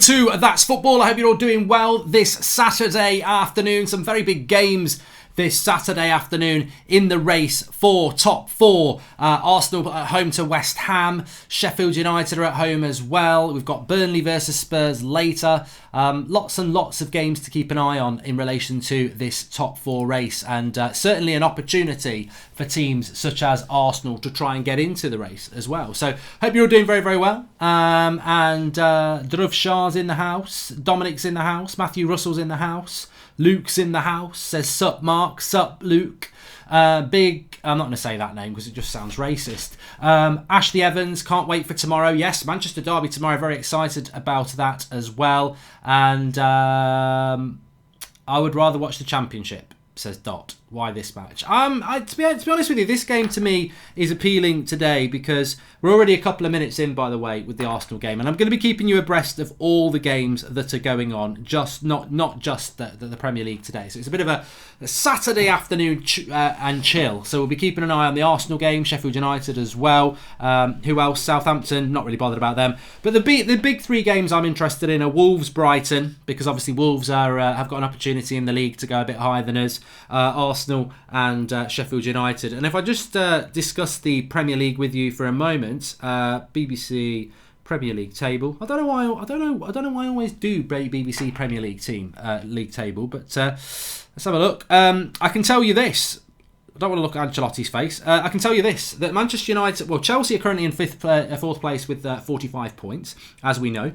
To That's Football. I hope you're all doing well this Saturday afternoon. Some very big games this Saturday afternoon in the race for top four. Arsenal at home to West Ham. Sheffield United are at home as well. We've got Burnley versus Spurs later. Lots and lots of games to keep an eye on in relation to this top four race, and certainly an opportunity for teams such as Arsenal to try and get into the race as well. So hope you're all doing very, very well. And Dhruv Shah's in the house. Dominic's in the house. Matthew Russell's in the house. Luke's in the house. Says sup Mark, sup Luke. I'm not going to say that name because it just sounds racist. Ashley Evans, can't wait for tomorrow. Yes, Manchester Derby tomorrow. Very excited about that as well. And I would rather watch the Championship, says Dot. Why this match? To be honest with you, this game to me is appealing today because we're already a couple of minutes in, by the way, with the Arsenal game, and I'm going to be keeping you abreast of all the games that are going on, just not just the Premier League today. So it's a bit of a Saturday afternoon and chill. So we'll be keeping an eye on the Arsenal game, Sheffield United as well. Who else? Southampton. Not really bothered about them. But the big three games I'm interested in are Wolves, Brighton, because obviously Wolves have got an opportunity in the league to go a bit higher than us. Arsenal and Sheffield United. And if I just discuss the Premier League with you for a moment, BBC Premier League table. I don't know why I always do BBC Premier League league table, but let's have a look. I can tell you this. I don't want to look at Ancelotti's face. I can tell you this, that Manchester United, Chelsea are currently in fourth place with 45 points, as we know.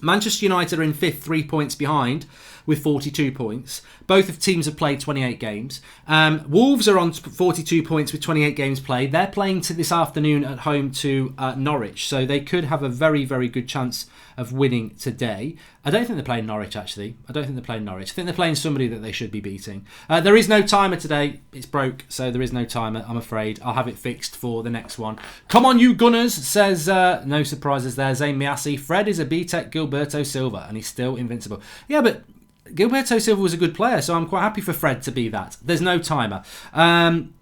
Manchester United are in fifth, 3 points behind, with 42 points. Both teams have played 28 games. Wolves are on 42 points with 28 games played. They're playing this afternoon at home to Norwich, so they could have a very, very good chance of winning today. I don't think they're playing Norwich, actually. I think they're playing somebody that they should be beating. There is no timer today. It's broke, so there is no timer, I'm afraid. I'll have it fixed for the next one. Come on, you Gunners, says, no surprises there, Zayn Miassi. Fred is a BTEC Gilberto Silva, and he's still invincible. Yeah, but Gilberto Silva was a good player, so I'm quite happy for Fred to be that. There's no timer.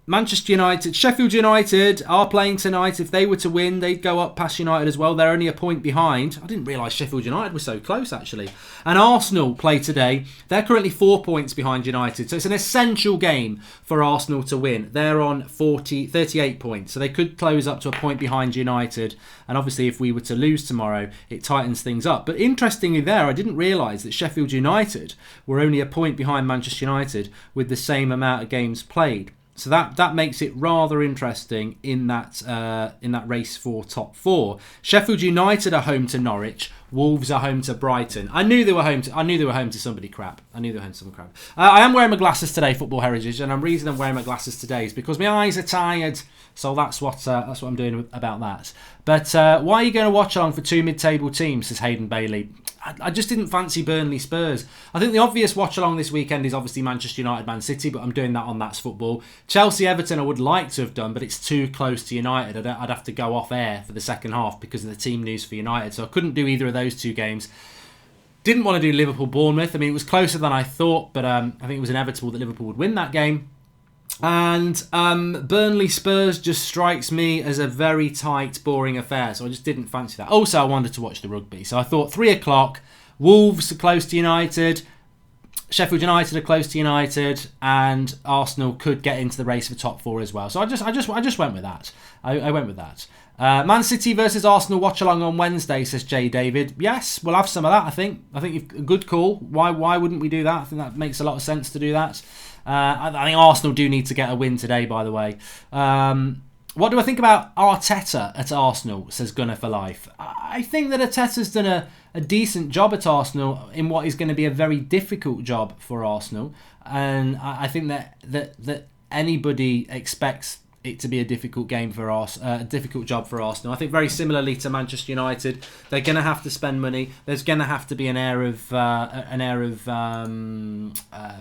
Manchester United, Sheffield United are playing tonight. If they were to win, they'd go up past United as well. They're only a point behind. I didn't realise Sheffield United was so close, actually. And Arsenal play today. They're currently 4 points behind United. So it's an essential game for Arsenal to win. They're on 38 points. So they could close up to a point behind United. And obviously, if we were to lose tomorrow, it tightens things up. But interestingly there, I didn't realise that Sheffield United were only a point behind Manchester United with the same amount of games played. So that makes it rather interesting in that race for top four. Sheffield United are home to Norwich. Wolves are home to Brighton. I knew they were home to somebody crap. I am wearing my glasses today, Football Heritage, and the reason I'm wearing my glasses today is because my eyes are tired. So that's what I'm doing about that. But why are you going to watch along for two mid-table teams, says Hayden Bailey? I just didn't fancy Burnley Spurs. I think the obvious watch along this weekend is obviously Manchester United Man City, but I'm doing that on That's Football. Chelsea Everton I would like to have done, but it's too close to United. I'd have to go off air for the second half because of the team news for United, so I couldn't do either of those two games. Didn't want to do Liverpool Bournemouth. I mean, it was closer than I thought, but I think it was inevitable that Liverpool would win that game. And Burnley Spurs just strikes me as a very tight, boring affair, so I just didn't fancy that. Also, I wanted to watch the rugby, so I thought 3 o'clock, Wolves are close to United, Sheffield United are close to United, and Arsenal could get into the race for top four as well. So I just went with that. I went with that. Man City versus Arsenal watch along on Wednesday, says Jay David. Yes, we'll have some of that. I think a good call. Why wouldn't we do that? I think that makes a lot of sense to do that. I think Arsenal do need to get a win today, by the way. What do I think about Arteta at Arsenal, says Gunner for Life. I think that Arteta's done a decent job at Arsenal in what is going to be a very difficult job for Arsenal. And I think that anybody expects it to be a difficult game for us, a difficult job for Arsenal. I think very similarly to Manchester United, they're going to have to spend money. There's going to have to be an air of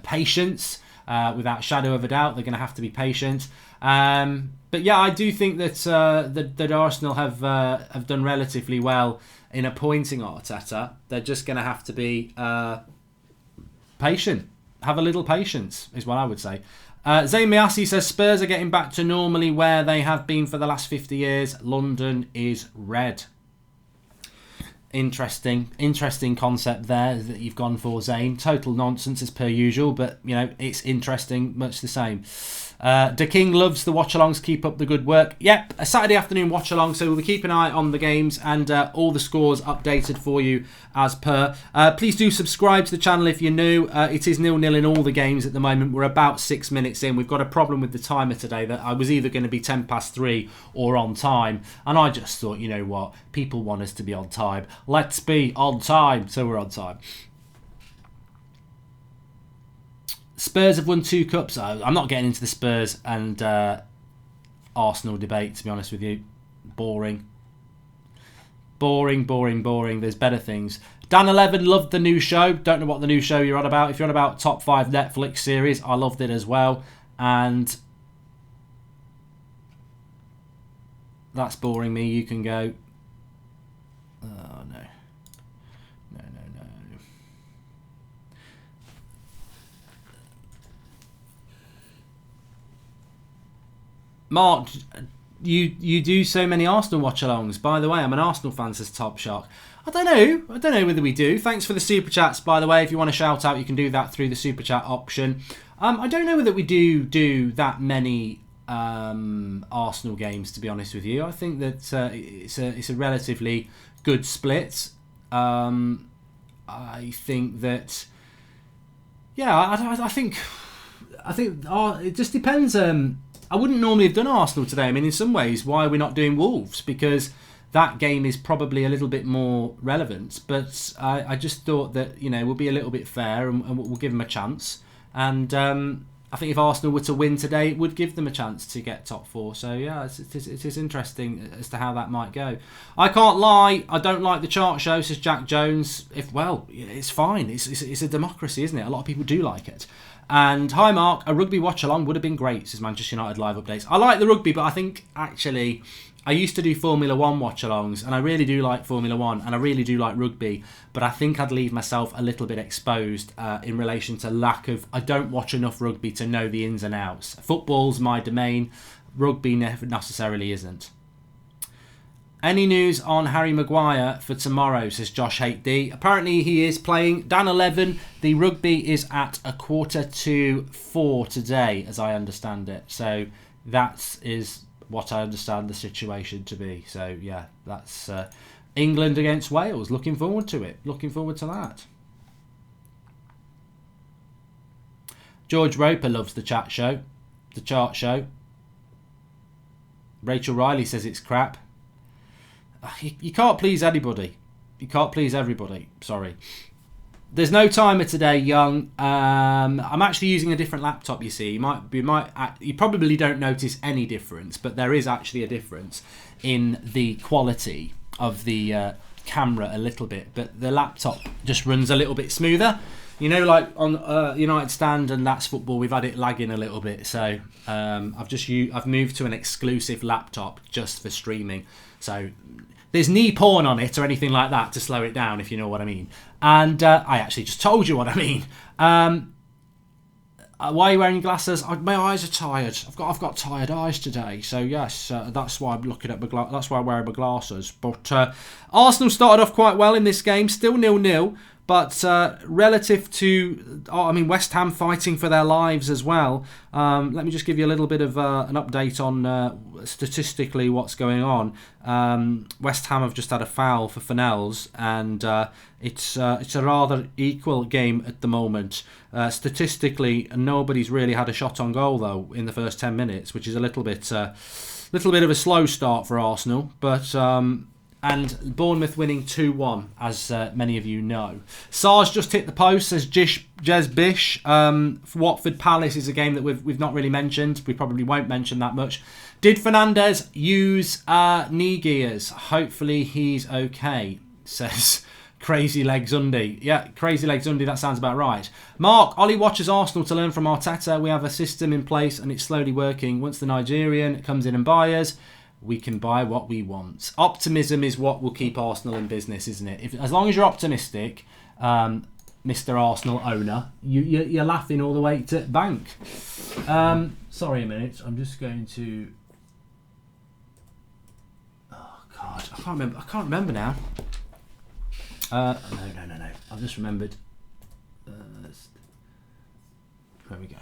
patience. Without shadow of a doubt, they're going to have to be patient. But yeah, I do think that Arsenal have done relatively well in appointing Arteta. They're just going to have to be patient. Have a little patience, is what I would say. Zayn Miassi says Spurs are getting back to normally where they have been for the last 50 years. London is red. Interesting concept there that you've gone for, Zane. Total nonsense as per usual, but you know, it's interesting, much the same. The King loves the watch-alongs. Keep up the good work. Yep, a Saturday afternoon watch-along, so we'll keep an eye on the games and all the scores updated for you as per. Please do subscribe to the channel if you're new. It is 0-0 in all the games at the moment. We're about 6 minutes in. We've got a problem with the timer today that I was either going to be 3 or on time, and I just thought, you know what, people want us to be on time. Let's be on time, so we're on time. Spurs have won 2 cups. I'm not getting into the Spurs and Arsenal debate, to be honest with you. Boring. There's better things. Dan11 loved the new show. Don't know what the new show you're on about. If you're on about top 5 Netflix series, I loved it as well. And that's boring me. You can go. Oh, no. Mark, you do so many Arsenal watch-alongs. By the way, I'm an Arsenal fan, says Top Shock. I don't know whether we do. Thanks for the super chats, by the way. If you want to shout out, you can do that through the super chat option. I don't know whether we do that many Arsenal games, to be honest with you. I think that it's a relatively good split. I think that, yeah, I think it just depends. I wouldn't normally have done Arsenal today. I mean, in some ways, why are we not doing Wolves? Because that game is probably a little bit more relevant. But I just thought that, you know, we'll be a little bit fair and we'll give them a chance. And I think if Arsenal were to win today, it would give them a chance to get top 4. So, yeah, it is interesting as to how that might go. I can't lie. I don't like the chart show, says Jack Jones. It's fine. It's a democracy, isn't it? A lot of people do like it. And hi Mark, a rugby watch along would have been great, says Manchester United live updates. I like the rugby, but I think actually I used to do Formula 1 watch alongs, and I really do like Formula 1 and I really do like rugby, but I think I'd leave myself a little bit exposed in relation to lack of, I don't watch enough rugby to know the ins and outs. Football's my domain, rugby necessarily isn't. Any news on Harry Maguire for tomorrow, says Josh HD. Apparently he is playing. Dan 11, the rugby is at 3:45 today, as I understand it. So that is what I understand the situation to be. So yeah, that's England against Wales. Looking forward to it. Looking forward to that. George Roper loves the chart show. Rachel Riley says it's crap. You can't please anybody. You can't please everybody. Sorry. There's no timer today, Young. I'm actually using a different laptop, you see. You probably don't notice any difference, but there is actually a difference in the quality of the camera a little bit. But the laptop just runs a little bit smoother. You know, like on United Stand and That's Football, we've had it lagging a little bit. So I've moved to an exclusive laptop just for streaming. So there's knee porn on it or anything like that to slow it down, if you know what I mean. And I actually just told you what I mean. Why are you wearing glasses? My eyes are tired. I've got tired eyes today. So yes, that's why I'm looking at that's why I'm wearing my glasses. But Arsenal started off quite well in this game, still 0-0. But relative to, West Ham fighting for their lives as well. Let me just give you a little bit of an update on statistically what's going on. West Ham have just had a foul for Fennells, and it's a rather equal game at the moment. Statistically, nobody's really had a shot on goal though in the first 10 minutes, which is a little bit of a slow start for Arsenal, but. And Bournemouth winning 2-1, as many of you know. Sars just hit the post, says Jez Bish. Watford Palace is a game that we've not really mentioned. We probably won't mention that much. Did Fernandez use knee gears? Hopefully he's okay, says Crazy Legs Undy. Yeah, Crazy Legs Undy, that sounds about right. Mark, Ollie watches Arsenal to learn from Arteta. We have a system in place and it's slowly working. Once the Nigerian comes in and buys us, we can buy what we want. Optimism is what will keep Arsenal in business, isn't it? As long as you're optimistic, Mr. Arsenal owner, you're laughing all the way to bank. Sorry a minute. I'm just going to. Oh God, I can't remember now. No. I've just remembered. There we go.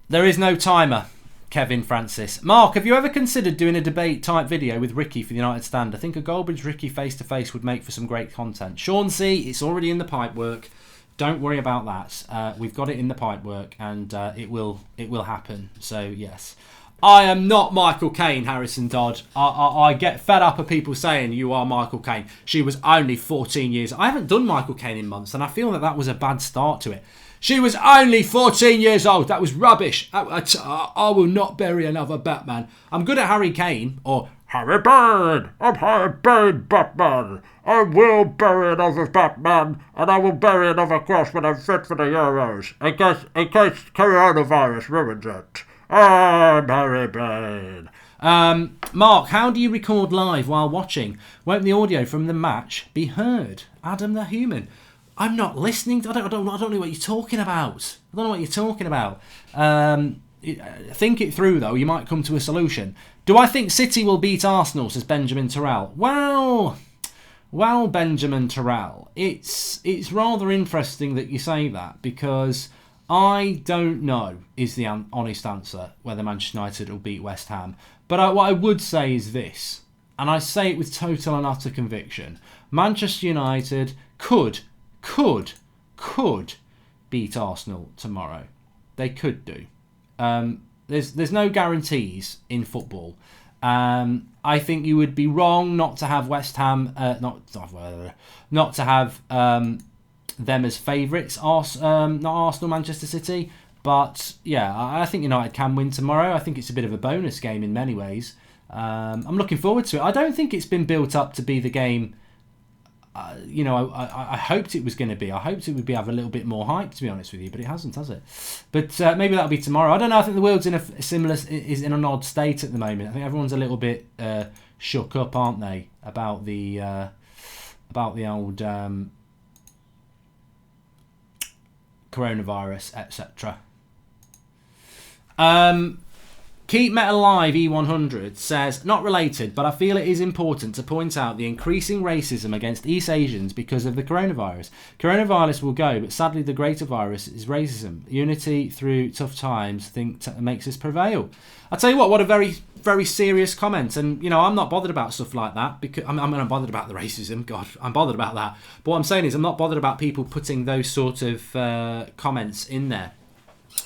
There is no timer, Kevin Francis. Mark, have you ever considered doing a debate type video with Ricky for the United Stand? I think a Goldbridge Ricky face to face would make for some great content. Sean C, it's already in the pipework. Don't worry about that. We've got it in the pipework, and it will happen. So yes, I am not Michael Caine, Harrison Dodd. I get fed up of people saying you are Michael Caine. She was only 14 years. I haven't done Michael Caine in months, and I feel that was a bad start to it. She was only 14 years old. That was rubbish. I will not bury another Batman. I'm good at Harry Kane or Harry Bird. I'm Harry Bird Batman. I will bury another Batman, and I will bury another cross when I'm fit for the Euros. In case coronavirus ruins it. I'm Harry Bird. Mark, how do you record live while watching? Won't the audio from the match be heard? Adam the Human. I'm not listening. I don't know what you're talking about. Think it through, though. You might come to a solution. Do I think City will beat Arsenal, says Benjamin Terrell? Well, Benjamin Terrell, it's rather interesting that you say that, because I don't know is the honest answer whether Manchester United will beat West Ham. But what I would say is this, and I say it with total and utter conviction. Manchester United could beat Arsenal tomorrow. They could do. There's no guarantees in football. I think you would be wrong not to have West Ham, not to have them as favourites. Not Arsenal, Manchester City. But yeah, I think United can win tomorrow. I think it's a bit of a bonus game in many ways. I'm looking forward to it. I don't think it's been built up to be the game. I hoped it was going to be. I hoped it would have a little bit more hype, to be honest with you, but it hasn't, has it? But maybe that'll be tomorrow. I don't know. I think the world's is in an odd state at the moment. I think everyone's a little bit shook up, aren't they, about the old coronavirus, etc. Keep Metal Alive E100 says, not related, but I feel it is important to point out the increasing racism against East Asians because of the coronavirus. Coronavirus will go, but sadly the greater virus is racism. Unity through tough times makes us prevail. I'll tell you what a very, very serious comment. And, I'm not bothered about stuff like that, because I'm bothered about the racism. God, I'm bothered about that. But what I'm saying is I'm not bothered about people putting those sort of comments in there.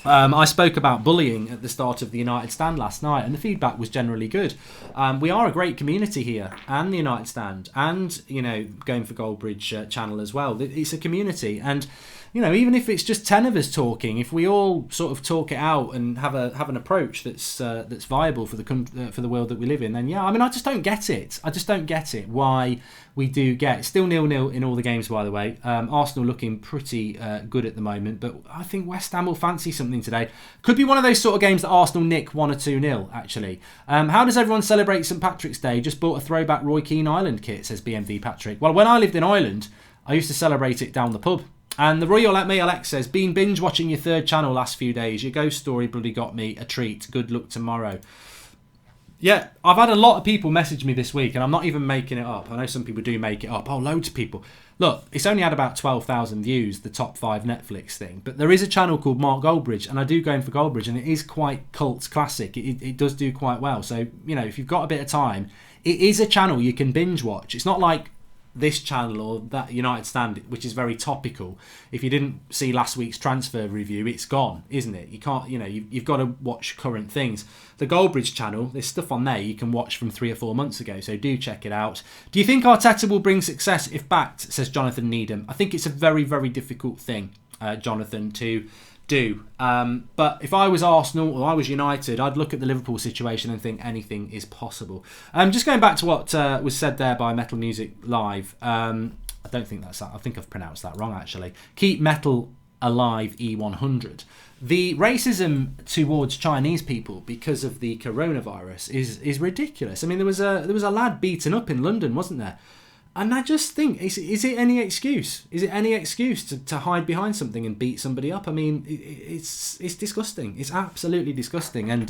I spoke about bullying at the start of the United Stand last night, and the feedback was generally good. We are a great community here, and the United Stand, and going for Goldbridge channel as well. It's a community, and even if it's just 10 of us talking, if we all sort of talk it out and have an approach that's viable for the world that we live in, then yeah, I just don't get it. I just don't get it why we do get still 0-0 in all the games, by the way. Arsenal looking pretty good at the moment, but I think West Ham will fancy something today. Could be one of those sort of games that Arsenal nick 1 or 2-0 actually. How does everyone celebrate St Patrick's Day? Just bought a throwback Roy Keane Island kit, says BMV Patrick. Well, when I lived in Ireland, I used to celebrate it down the pub. And the Royal Let Me Alex says, been binge watching your third channel last few days. Your ghost story bloody got me a treat. Good luck tomorrow. Yeah, I've had a lot of people message me this week, and I'm not even making it up. I know some people do make it up. Oh, loads of people. Look, it's only had about 12,000 views, the top 5 Netflix thing. But there is a channel called Mark Goldbridge, and I do go in for Goldbridge, and it is quite cult classic. It does do quite well. So, if you've got a bit of time, it is a channel you can binge watch. It's not like this channel or that United Stand, which is very topical. If you didn't see last week's transfer review, it's gone, isn't it? You can't, you've got to watch current things. The Goldbridge channel, there's stuff on there you can watch from 3 or 4 months ago, so do check it out. Do you think Arteta will bring success if backed, says Jonathan Needham? I think it's a very, very difficult thing, Jonathan, to do. But if I was Arsenal or I was United, I'd look at the Liverpool situation and think anything is possible. Just going back to what was said there by Metal Music Live, I don't think that's that. I think I've pronounced that wrong actually. Keep Metal Alive E100. The racism towards Chinese people because of the coronavirus is ridiculous. I mean, there was a lad beaten up in London, wasn't there? And I just think, is it any excuse? Is it any excuse to hide behind something and beat somebody up? I mean, it's disgusting. It's absolutely disgusting. And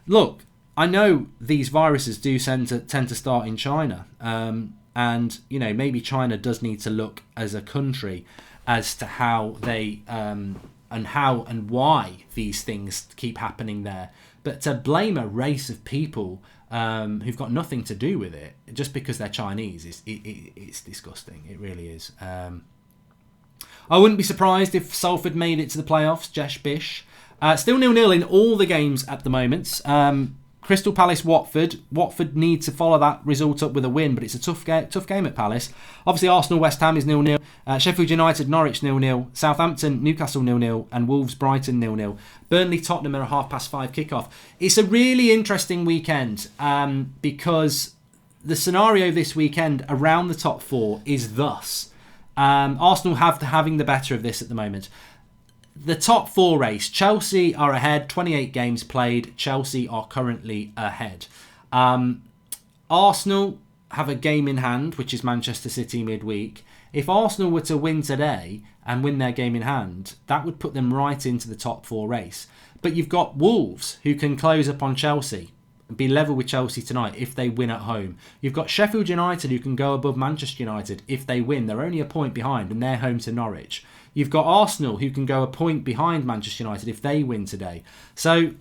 look, I know these viruses do tend to start in China, and maybe China does need to look as a country as to how they and how and why these things keep happening there. But to blame a race of people who've got nothing to do with it just because they're Chinese it's disgusting. It really is. I wouldn't be surprised if Salford made it to the playoffs. Jesh Bish. Still 0-0 in all the games at the moment. Crystal Palace, Watford. Watford need to follow that result up with a win, but it's a tough game at Palace. Obviously, Arsenal, West Ham is 0-0. Sheffield United, Norwich 0-0. Southampton, Newcastle 0-0. And Wolves, Brighton 0-0. Burnley, Tottenham are a 5:30 kickoff. It's a really interesting weekend because the scenario this weekend around the top four is thus. Arsenal having the better of this at the moment. The top four race, Chelsea are ahead, 28 games played. Chelsea are currently ahead. Arsenal have a game in hand, which is Manchester City midweek. If Arsenal were to win today and win their game in hand, that would put them right into the top four race. But you've got Wolves, who can close up on Chelsea and be level with Chelsea tonight if they win at home. You've got Sheffield United, who can go above Manchester United if they win. They're only a point behind and they're home to Norwich. You've got Arsenal, who can go a point behind Manchester United if they win today. So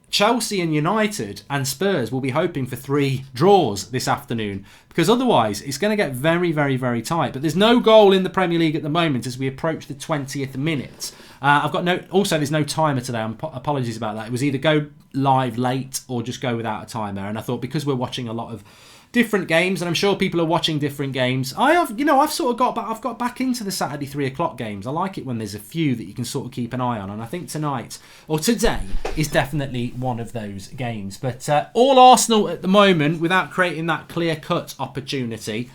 Chelsea and United and Spurs will be hoping for 3 draws this afternoon, because otherwise it's going to get very, very, very tight. But there's no goal in the Premier League at the moment as we approach the 20th minute. There's no timer today. Apologies about that. It was either go live late or just go without a timer. And I thought, because we're watching a lot of different games, and I'm sure people are watching different games, I've got back into the Saturday 3:00 games. I like it when there's a few that you can sort of keep an eye on, and I think tonight or today is definitely one of those games. But all Arsenal at the moment, without creating that clear-cut opportunity.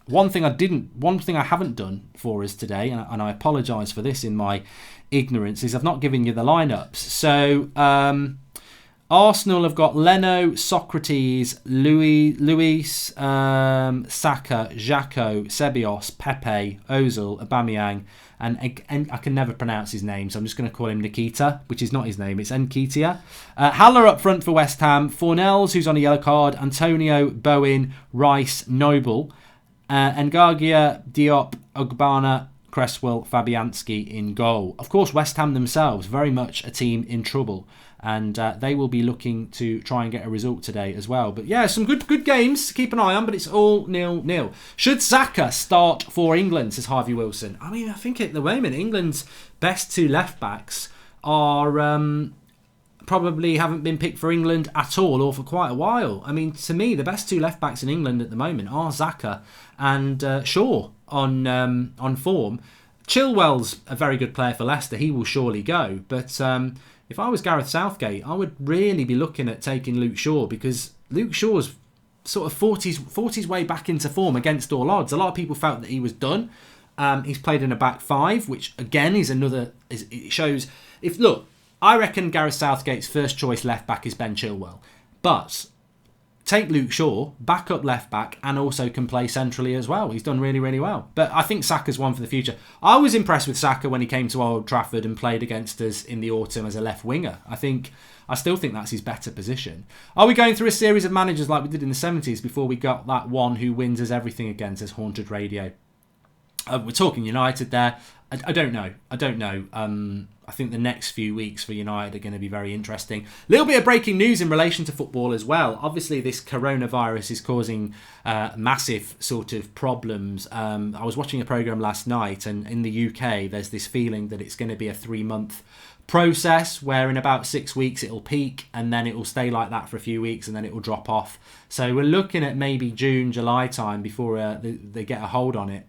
One thing I haven't done for us today, and I apologise for this in my ignorance, is I've not given you the lineups. So Arsenal have got Leno, Socrates, Luis, Saka, Xhaka, Ceballos, Pepe, Ozil, Aubameyang, and I can never pronounce his name, so I'm just going to call him Nikita, which is not his name, it's Nketiah. Haller up front for West Ham, Fornells, who's on a yellow card, Antonio, Bowen, Rice, Noble, Ngagia, Diop, Ogbonna, Cresswell, Fabianski in goal. Of course, West Ham themselves, very much a team in trouble, and they will be looking to try and get a result today as well. But yeah, some good games to keep an eye on, but it's all 0-0. Should Saka start for England, says Harvey Wilson? I mean, I think at the moment, England's best 2 left-backs are probably haven't been picked for England at all, or for quite a while. I mean, to me, the best 2 left-backs in England at the moment are Xhaka and Shaw on form. Chilwell's a very good player for Leicester. He will surely go. But if I was Gareth Southgate, I would really be looking at taking Luke Shaw, because Luke Shaw's sort of fought his way back into form against all odds. A lot of people felt that he was done. He's played in a back 5, which again is another. It shows. I reckon Gareth Southgate's first choice left back is Ben Chilwell, but take Luke Shaw, back up left back, and also can play centrally as well. He's done really, really well. But I think Saka's one for the future. I was impressed with Saka when he came to Old Trafford and played against us in the autumn as a left winger. I still think that's his better position. Are we going through a series of managers like we did in the 70s before we got that one who wins us everything again, says Haunted Radio? We're talking United there. I don't know. I think the next few weeks for United are going to be very interesting. A little bit of breaking news in relation to football as well. Obviously, this coronavirus is causing massive sort of problems. I was watching a programme last night, and in the UK, there's this feeling that it's going to be a 3-month process where in about 6 weeks it'll peak, and then it will stay like that for a few weeks, and then it will drop off. So we're looking at maybe June, July time before they get a hold on it.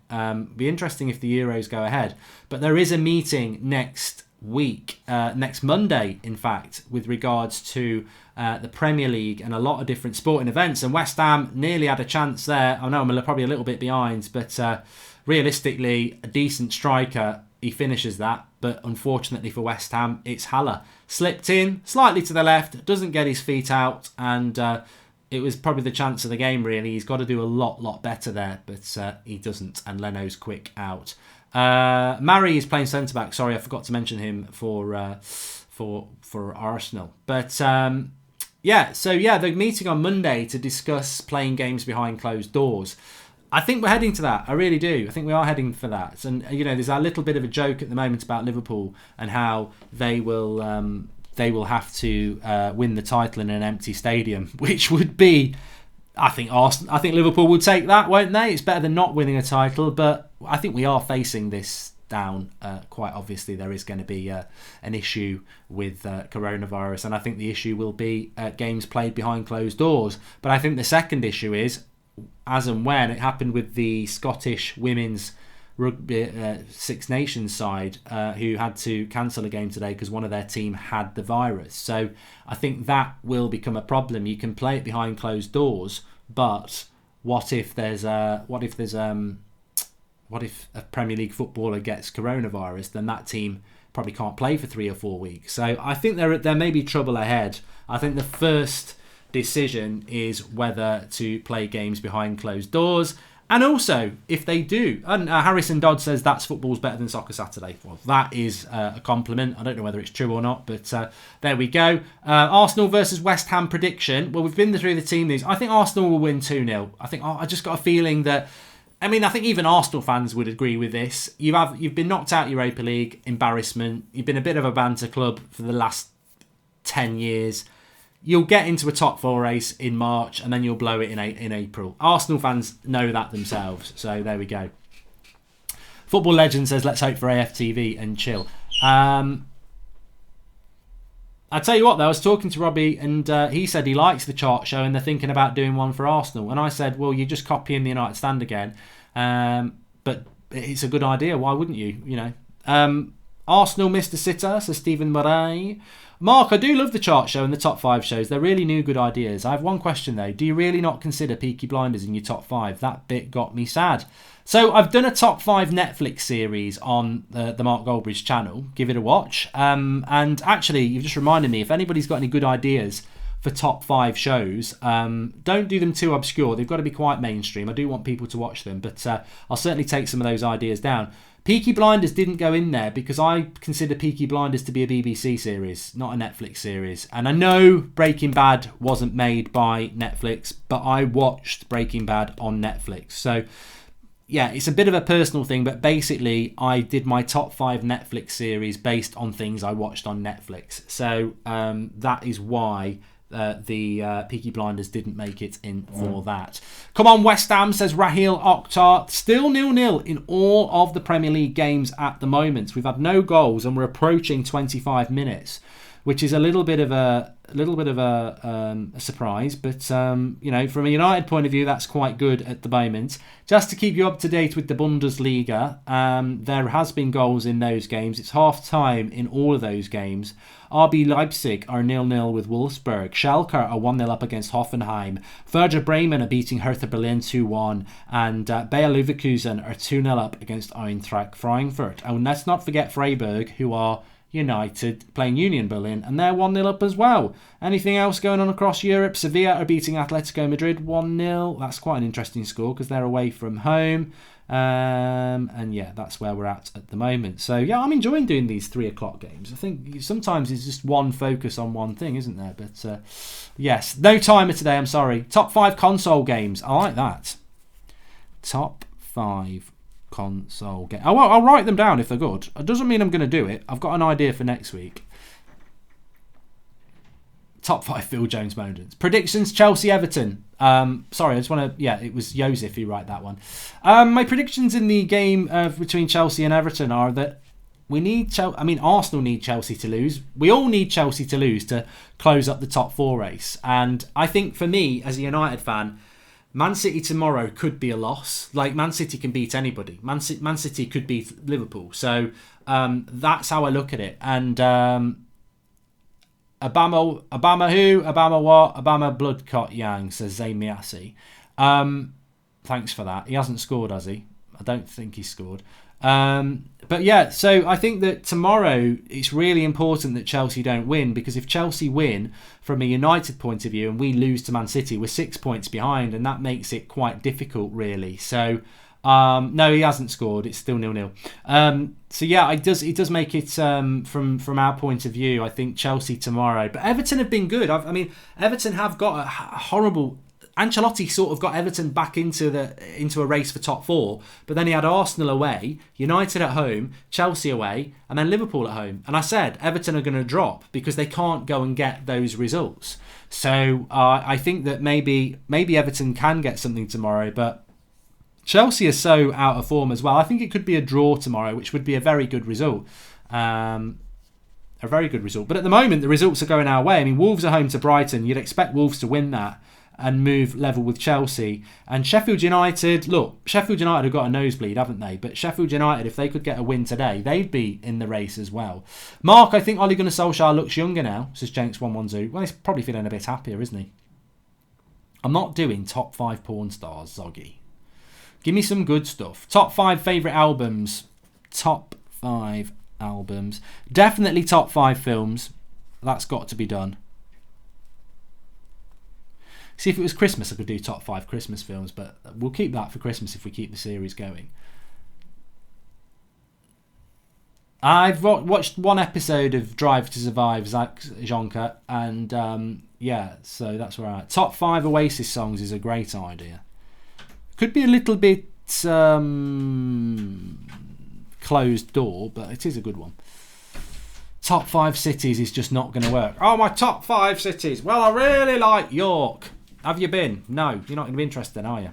Be interesting if the Euros go ahead. But there is a meeting next week, next Monday, in fact, with regards to the Premier League and a lot of different sporting events. And West Ham nearly had a chance there. I know I'm probably a little bit behind, but realistically, a decent striker, he finishes that. But unfortunately for West Ham, it's Haller. Slipped in, slightly to the left, doesn't get his feet out, and it was probably the chance of the game, really. He's got to do a lot better there, but he doesn't, and Leno's quick out. Murray is playing centre-back. Sorry, I forgot to mention him for for Arsenal. But they're meeting on Monday to discuss playing games behind closed doors. I think we're heading to that. I really do. I think we are heading for that. And there's a little bit of a joke at the moment about Liverpool and how they will have to win the title in an empty stadium, which would be, I think Liverpool will take that, won't they? It's better than not winning a title, but I think we are facing this down. Quite obviously, there is going to be an issue with coronavirus, and I think the issue will be games played behind closed doors. But I think the second issue is, as and when it happened with the Scottish women's rugby Six Nations side, who had to cancel a game today because one of their team had the virus. So I think that will become a problem. You can play it behind closed doors, but what if a Premier League footballer gets coronavirus? Then that team probably can't play for 3 or 4 weeks. So I think there may be trouble ahead. I think the first decision is whether to play games behind closed doors. And also, if they do, and Harrison Dodd says that's football's better than Soccer Saturday. Well, that is a compliment. I don't know whether it's true or not, but there we go. Arsenal versus West Ham prediction. Well, we've been through the team news. I think Arsenal will win 2-0. I just got a feeling that, I think even Arsenal fans would agree with this. You've been knocked out Europa League, embarrassment. You've been a bit of a banter club for the last 10 years. You'll get into a top 4 race in March and then you'll blow it in April. Arsenal fans know that themselves. So there we go. Football Legend says, let's hope for AFTV and chill. I tell you what, though, I was talking to Robbie and he said he likes the chart show and they're thinking about doing one for Arsenal. And I said, well, you're just copying the United Stand again. But it's a good idea. Why wouldn't you? Arsenal Mr. Sitter, says Stephen Murray. Mark, I do love the chart show and the top 5 shows. They're really new good ideas. I have one question though. Do you really not consider Peaky Blinders in your top 5? That bit got me sad. So I've done a top 5 Netflix series on the Mark Goldbridge channel. Give it a watch. And actually, you've just reminded me, if anybody's got any good ideas for top 5 shows, don't do them too obscure. They've got to be quite mainstream. I do want people to watch them, but I'll certainly take some of those ideas down. Peaky Blinders didn't go in there because I consider Peaky Blinders to be a BBC series, not a Netflix series. And I know Breaking Bad wasn't made by Netflix, but I watched Breaking Bad on Netflix. So, yeah, it's a bit of a personal thing, but basically I did my top 5 Netflix series based on things I watched on Netflix. So that is why the Peaky Blinders didn't make it in for that. Come on, West Ham, says Raheel Oktar. Still 0-0 in all of the Premier League games at the moment. We've had no goals and we're approaching 25 minutes, which is a little bit of a surprise, but from a United point of view, that's quite good at the moment. Just to keep you up to date with the Bundesliga, there has been goals in those games. It's half time in all of those games. RB Leipzig are 0-0 with Wolfsburg. Schalke are 1-0 up against Hoffenheim. Werder Bremen are beating Hertha Berlin 2-1, and Bayer Leverkusen are 2-0 up against Eintracht Frankfurt. And let's not forget Freiburg, who are United, playing Union Berlin, and they're 1-0 up as well. Anything else going on across Europe? Sevilla are beating Atletico Madrid 1-0. That's quite an interesting score because they're away from home. And yeah, that's where we're at the moment. So yeah, I'm enjoying doing these 3 o'clock games. I think sometimes it's just one focus on one thing, isn't there? But yes, no timer today, I'm sorry. Top 5 console games. I like that. Top 5 console game. I'll write them down if they're good. It doesn't mean I'm going to do it. I've got an idea for next week. Top 5 Phil Jones moments. Predictions, Chelsea-Everton. Sorry, I just want to... Yeah, it was Joseph who wrote that one. My predictions in the game between Chelsea and Everton are that we need... Arsenal need Chelsea to lose. We all need Chelsea to lose to close up the top 4 race. And I think for me, as a United fan, Man City tomorrow could be a loss. Like, Man City can beat anybody. Man City could beat Liverpool. So that's how I look at it. And... Obama who? Obama what? Obama Bloodcott Yang, says Zayn Miasi. Thanks for that. He hasn't scored, has he? I don't think he's scored. But yeah, so I think that tomorrow it's really important that Chelsea don't win, because if Chelsea win from a United point of view and we lose to Man City, we're 6 points behind, and that makes it quite difficult, really. So No, he hasn't scored. It's still 0-0. So yeah, it does make it from our point of view. I think Chelsea tomorrow, but Everton have been good. I mean, Everton have got a horrible. Ancelotti sort of got Everton back into a race for top four, but then he had Arsenal away, United at home, Chelsea away, and then Liverpool at home. And I said Everton are going to drop because they can't go and get those results. So I think that maybe Everton can get something tomorrow, but Chelsea are so out of form as well. I think it could be a draw tomorrow, which would be a very good result. A very good result. But at the moment, the results are going our way. I mean, Wolves are home to Brighton. You'd expect Wolves to win that and move level with Chelsea. And Sheffield United, Sheffield United have got a nosebleed, haven't they? But Sheffield United, if they could get a win today, they'd be in the race as well. Mark, I think Ole Gunnar Solskjaer looks younger now, says Jenks112. Well, he's probably feeling a bit happier, isn't he? I'm not doing top 5 porn stars, Zoggy. Give me some good stuff. Top 5 favourite albums. Top 5 albums. Definitely top 5 films. That's got to be done. See, if it was Christmas, I could do top 5 Christmas films, but we'll keep that for Christmas if we keep the series going. I've watched one episode of Drive to Survive, Zach Jonka, and yeah, so that's where I'm at. Top 5 Oasis songs is a great idea. Could be a little bit closed door, but it is a good one. Top 5 cities is just not going to work. Oh, my top 5 cities. Well, I really like York. Have you been? No, you're not going to be interested then, are you?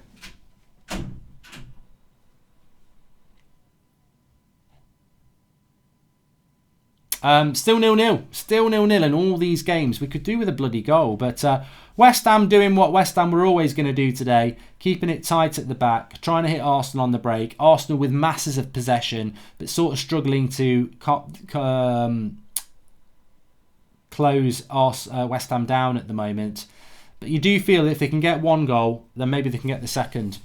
Still 0-0. Still 0-0 in all these games. We could do with a bloody goal. But West Ham doing what West Ham were always going to do today. Keeping it tight at the back. Trying to hit Arsenal on the break. Arsenal with masses of possession. But sort of struggling to close West Ham down at the moment. But you do feel that if they can get one goal, then maybe they can get the second.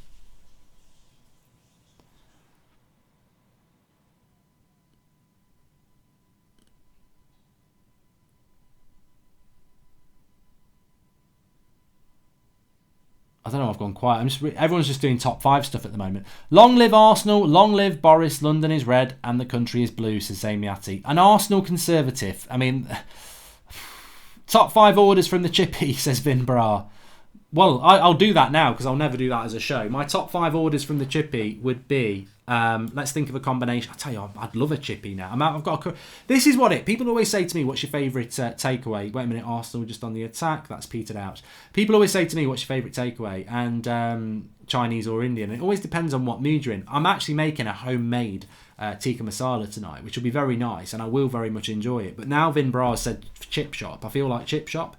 I don't know, I've gone quiet. Everyone's just doing top 5 stuff at the moment. Long live Arsenal, long live Boris, London is red and the country is blue, says Zamiati. An Arsenal conservative. I mean, top 5 orders from the chippy, says Vin Bra. Well, I'll do that now because I'll never do that as a show. My top 5 orders from the chippy would be, let's think of a combination. I tell you, I'd love a chippy now. I've got this is what it. People always say to me, "What's your favourite takeaway?" Wait a minute, Arsenal just on the attack. That's petered out. People always say to me, "What's your favourite takeaway?" And Chinese or Indian. It always depends on what mood you're in. I'm actually making a homemade tikka masala tonight, which will be very nice, and I will very much enjoy it. But now Vin Bra said chip shop. I feel like chip shop.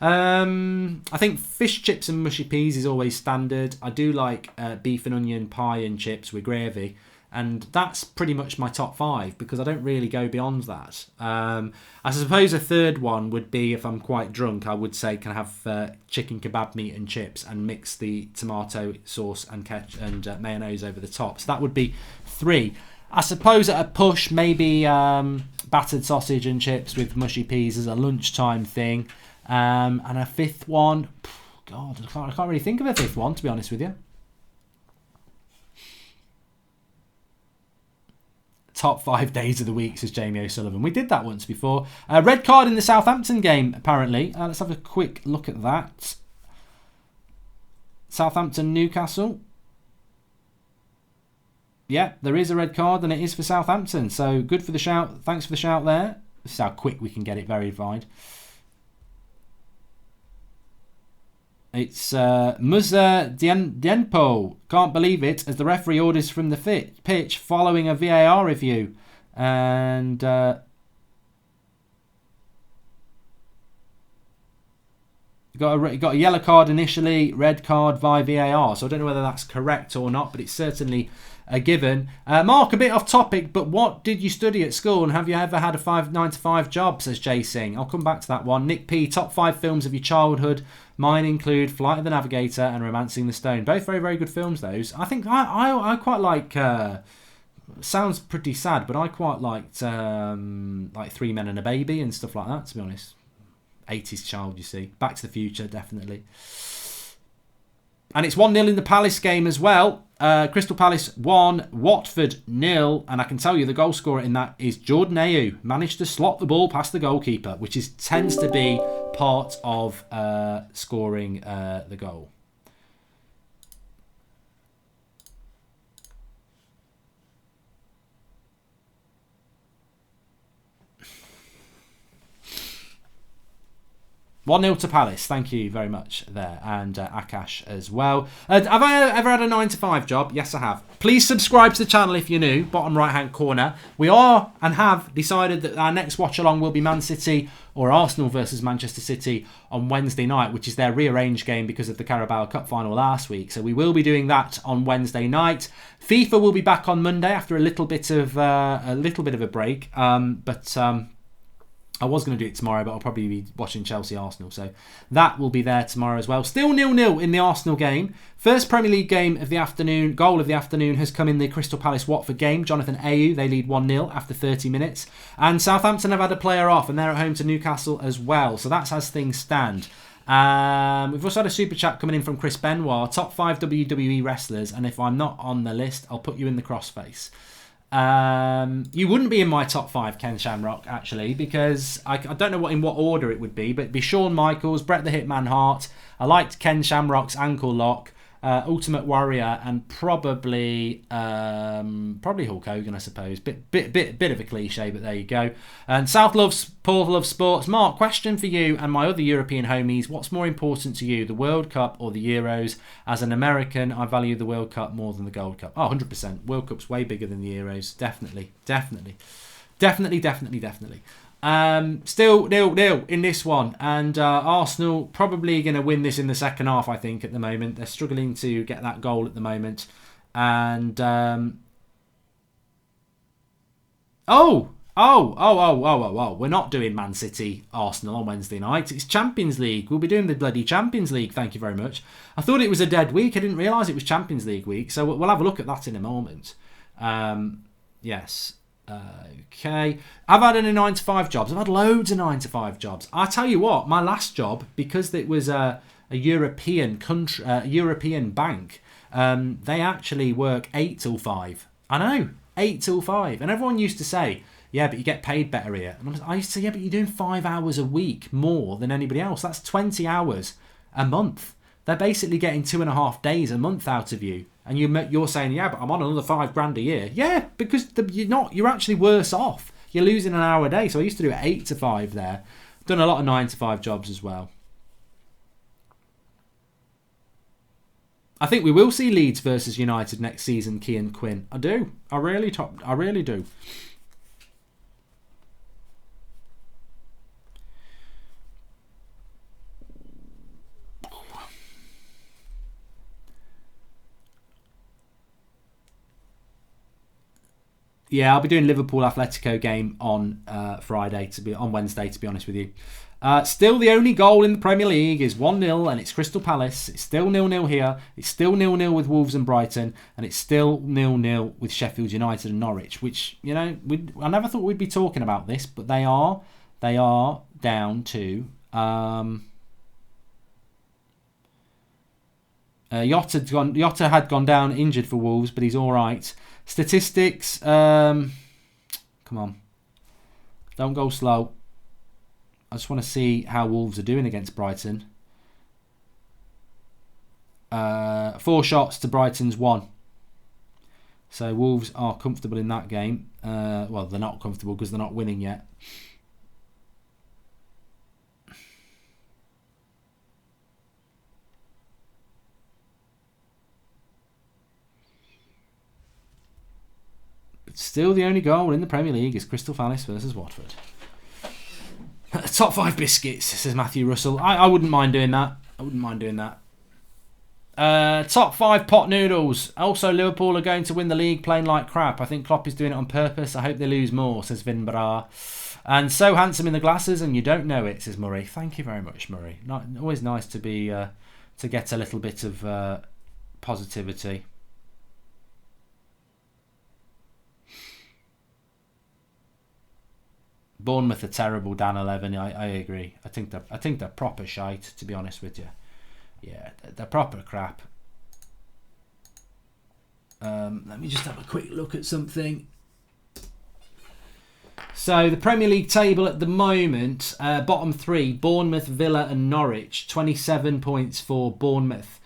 I think fish chips and mushy peas is always standard. I do like beef and onion pie and chips with gravy, and that's pretty much my top 5 because I don't really go beyond that. I suppose a third one would be, if I'm quite drunk, I would say can I have chicken kebab meat and chips and mix the tomato sauce and ketchup and mayonnaise over the top. So that would be 3. I suppose at a push, maybe battered sausage and chips with mushy peas as a lunchtime thing. And a 5th one, God, I can't really think of a 5th one, to be honest with you. Top 5 days of the week, says Jamie O'Sullivan. We did that once before. Red card in the Southampton game, apparently. Let's have a quick look at that. Southampton, Newcastle. Yeah, there is a red card, and it is for Southampton. So good for the shout. Thanks for the shout there. This is how quick we can get it verified. It's Musa Dienpo. Can't believe it, as the referee orders from the pitch following a VAR review. And got a yellow card initially, red card via VAR. So I don't know whether that's correct or not, but it's certainly a given. Mark, a bit off topic, but what did you study at school, and have you ever had a 9 to 5 job, says Jay Singh. I'll come back to that one. Nick P, top 5 films of your childhood. Mine include Flight of the Navigator and Romancing the Stone. Both very, very good films, those. I think I quite like... sounds pretty sad, but I quite liked 3 Men and a Baby and stuff like that, to be honest. 80s child, you see. Back to the Future, definitely. And it's 1-0 in the Palace game as well. Crystal Palace 1, Watford 0. And I can tell you the goal scorer in that is Jordan Ayew. Managed to slot the ball past the goalkeeper, which tends to be part of scoring the goal. One 0 to Palace. Thank you very much there. And Akash as well. Have I ever had a 9 to 5 job? Yes, I have. Please subscribe to the channel if you're new. Bottom right hand corner. We are and have decided that our next watch along will be Man City or Arsenal versus Manchester City on Wednesday night, which is their rearranged game because of the Carabao Cup final last week. So we will be doing that on Wednesday night. FIFA will be back on Monday after a little bit of a break. I was going to do it tomorrow, but I'll probably be watching Chelsea-Arsenal. So that will be there tomorrow as well. Still 0-0 in the Arsenal game. First Premier League game of the afternoon, goal of the afternoon, has come in the Crystal Palace-Watford game. Jonathan Ayew, they lead 1-0 after 30 minutes. And Southampton have had a player off, and they're at home to Newcastle as well. So that's as things stand. We've also had a super chat coming in from Chris Benoit. Top 5 WWE wrestlers, and if I'm not on the list, I'll put you in the crossface. You wouldn't be in my top 5, Ken Shamrock, actually, because I don't know in what order it would be, but it'd be Shawn Michaels, Bret the Hitman Hart. I liked Ken Shamrock's ankle lock, Ultimate Warrior, and probably Hulk Hogan, I suppose. Bit of a cliche, but there you go. And South loves, Paul loves sports. Mark, question for you and my other European homies: what's more important to you, the World Cup or the Euros? As an American, I value the World Cup more than the Gold Cup. Oh, 100%. World Cup's way bigger than the Euros. Definitely. Still 0-0 in this one, and Arsenal probably going to win this in the second half. I think at the moment they're struggling to get that goal at the moment, and we're not doing Man City Arsenal on Wednesday night. It's Champions League. We'll be doing the bloody Champions League. Thank you very much. I thought it was a dead week. I didn't realise it was Champions League week. So we'll have a look at that in a moment. Yes. Okay. I've had any 9 to 5 jobs. I've had loads of 9 to 5 jobs. I tell you what, my last job, because it was a European country, European bank, they actually work 8 till 5. I know, 8 till 5. And everyone used to say, yeah, but you get paid better here. And I used to say, yeah, but you're doing 5 hours a week more than anybody else. That's 20 hours a month. They're basically getting 2.5 days a month out of you. And you're saying, yeah, but I'm on another $5,000 a year. Yeah, because you're actually worse off. You're losing an hour a day. So I used to do 8 to 5 there. Done a lot of 9 to 5 jobs as well. I think we will see Leeds versus United next season, Kean Quinn. I do. I really do. Yeah, I'll be doing Liverpool Atletico game on Wednesday, to be honest with you. Still the only goal in the Premier League is 1-0, and it's Crystal Palace. It's still 0-0 here. It's still 0-0 with Wolves and Brighton, and it's still 0-0 with Sheffield United and Norwich, which, I never thought we'd be talking about this, but they are down to Jota had gone down injured for Wolves, but he's all right. Statistics. Come on. Don't go slow. I just want to see how Wolves are doing against Brighton. 4 shots to Brighton's 1. So Wolves are comfortable in that game. Well, they're not comfortable because they're not winning yet. But still the only goal in the Premier League is Crystal Palace versus Watford. Top 5 biscuits, says Matthew Russell. I wouldn't mind doing that. Top 5 pot noodles. Also, Liverpool are going to win the league playing like crap. I think Klopp is doing it on purpose. I hope they lose more, says Vin Bra. And so handsome in the glasses and you don't know it, says Murray. Thank you very much, Murray. Always nice to be to get a little bit of positivity. Bournemouth are terrible, Dan 11. I agree. I think they're proper shite, to be honest with you. Yeah, they're proper crap. Let me just have a quick look at something. So the Premier League table at the moment, bottom three, Bournemouth, Villa and Norwich. 27 points for Bournemouth,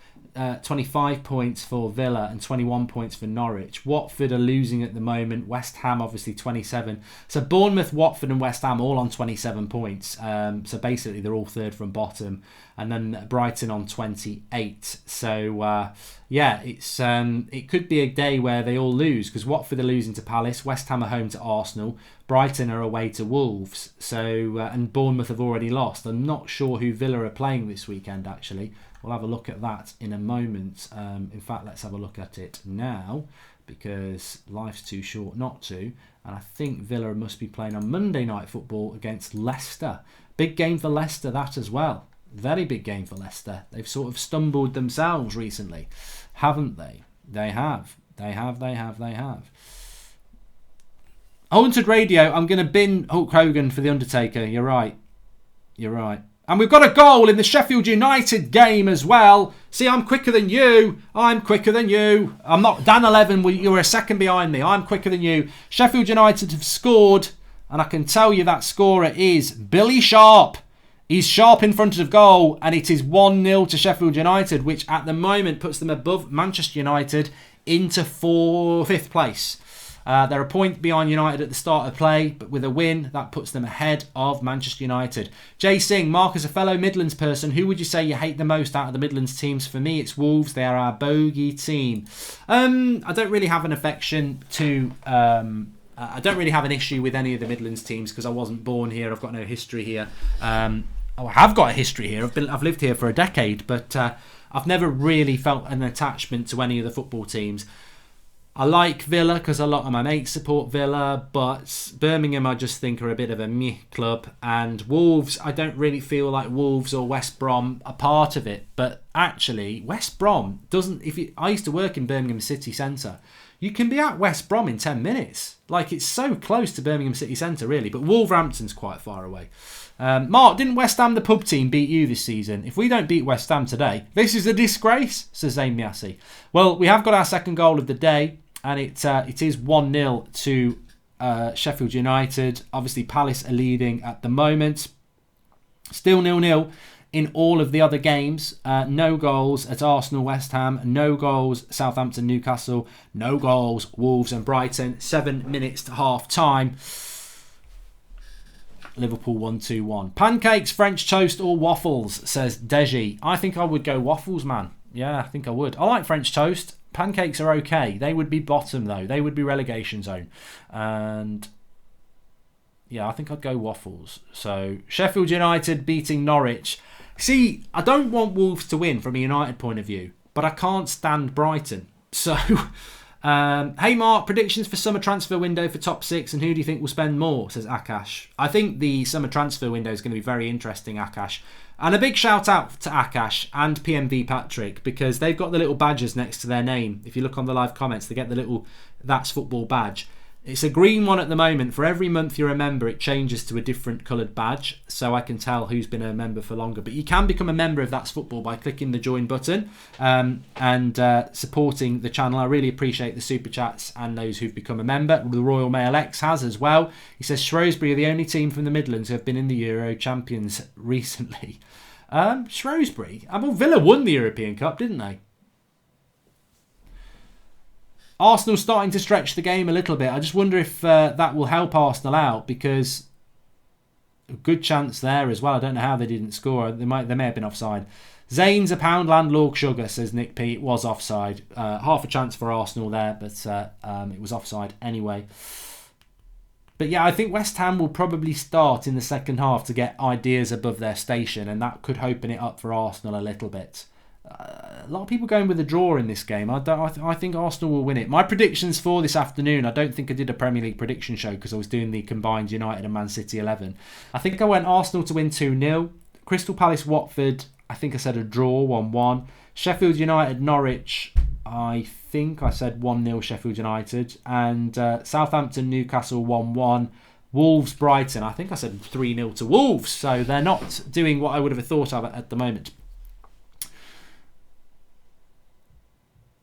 25 points for Villa and 21 points for Norwich. Watford are losing at the moment. West Ham obviously 27. So Bournemouth, Watford and West Ham all on 27 points. So basically they're all third from bottom. And then Brighton on 28. So yeah, it could be a day where they all lose, because Watford are losing to Palace, West Ham are home to Arsenal, Brighton are away to Wolves. So and Bournemouth have already lost. I'm not sure who Villa are playing this weekend actually. We'll have a look at that in a moment. In fact, let's have a look at it now, because life's too short not to. And I think Villa must be playing on Monday Night Football against Leicester. Big game for Leicester, that as well. Very big game for Leicester. They've sort of stumbled themselves recently, haven't they? They have. Haunted Radio, I'm going to bin Hulk Hogan for The Undertaker. You're right. And we've got a goal in the Sheffield United game as well. See, I'm quicker than you. I'm not Dan 11. You're a second behind me. I'm quicker than you. Sheffield United have scored, and I can tell you that scorer is Billy Sharp. He's sharp in front of goal, and it is 1-0 to Sheffield United, which at the moment puts them above Manchester United into 5th place. They're a point behind United at the start of play, but with a win, that puts them ahead of Manchester United. Jay Singh, Mark, as a fellow Midlands person, who would you say you hate the most out of the Midlands teams? For me, it's Wolves. They are our bogey team. I don't really have an affection to... I don't really have an issue with any of the Midlands teams because I wasn't born here. I've got no history here. I have got a history here. I've lived here for a decade, but I've never really felt an attachment to any of the football teams. I like Villa because a lot of my mates support Villa, but Birmingham I just think are a bit of a meh club. And Wolves, I don't really feel like Wolves or West Brom are part of it. But actually, West Brom doesn't... I used to work in Birmingham city centre. You can be at West Brom in 10 minutes. Like, it's so close to Birmingham city centre, really. But Wolverhampton's quite far away. Mark, didn't West Ham, the pub team, beat you this season? If we don't beat West Ham today, this is a disgrace, says Zayn Miassi. Well, we have got our second goal of the day. And it is 1-0 to Sheffield United. Obviously, Palace are leading at the moment. Still 0-0 in all of the other games. No goals at Arsenal, West Ham. No goals, Southampton, Newcastle. No goals, Wolves and Brighton. 7 minutes to half time. Liverpool 1-2-1. Pancakes, French toast or waffles, says Deji. I think I would go waffles, man. Yeah, I think I would. I like French toast. Pancakes are okay. They would be bottom, though. They would be relegation zone. And yeah, I think I'd go waffles. So Sheffield United beating Norwich. See, I don't want Wolves to win from a United point of view, but I can't stand Brighton. So, hey Mark, predictions for summer transfer window for top 6, and who do you think will spend more, says Akash. I think the summer transfer window is going to be very interesting, Akash. And a big shout out to Akash and PMV Patrick, because they've got the little badges next to their name. If you look on the live comments, they get the little That's Football badge. It's a green one at the moment. For every month you're a member, it changes to a different coloured badge, so I can tell who's been a member for longer. But you can become a member of That's Football by clicking the join button and supporting the channel. I really appreciate the super chats and those who've become a member. The Royal Mail X has as well. He says Shrewsbury are the only team from the Midlands who have been in the Euro champions recently. Shrewsbury? Well, Villa won the European Cup, didn't they? Arsenal starting to stretch the game a little bit. I just wonder if that will help Arsenal out, because a good chance there as well. I don't know how they didn't score. They may have been offside. Zane's a Poundland Lord Sugar, says Nick P. It was offside. Half a chance for Arsenal there, but it was offside anyway. But yeah, I think West Ham will probably start in the second half to get ideas above their station, and that could open it up for Arsenal a little bit. A lot of people going with a draw in this game. I think Arsenal will win it. My predictions for this afternoon, I don't think I did a Premier League prediction show because I was doing the combined United and Man City 11. I think I went Arsenal to win 2-0. Crystal Palace Watford, I think I said a draw 1-1. Sheffield United Norwich, I think I said 1-0 Sheffield United. And Southampton Newcastle 1-1. Wolves Brighton, I think I said 3-0 to Wolves. So they're not doing what I would have thought of at the moment.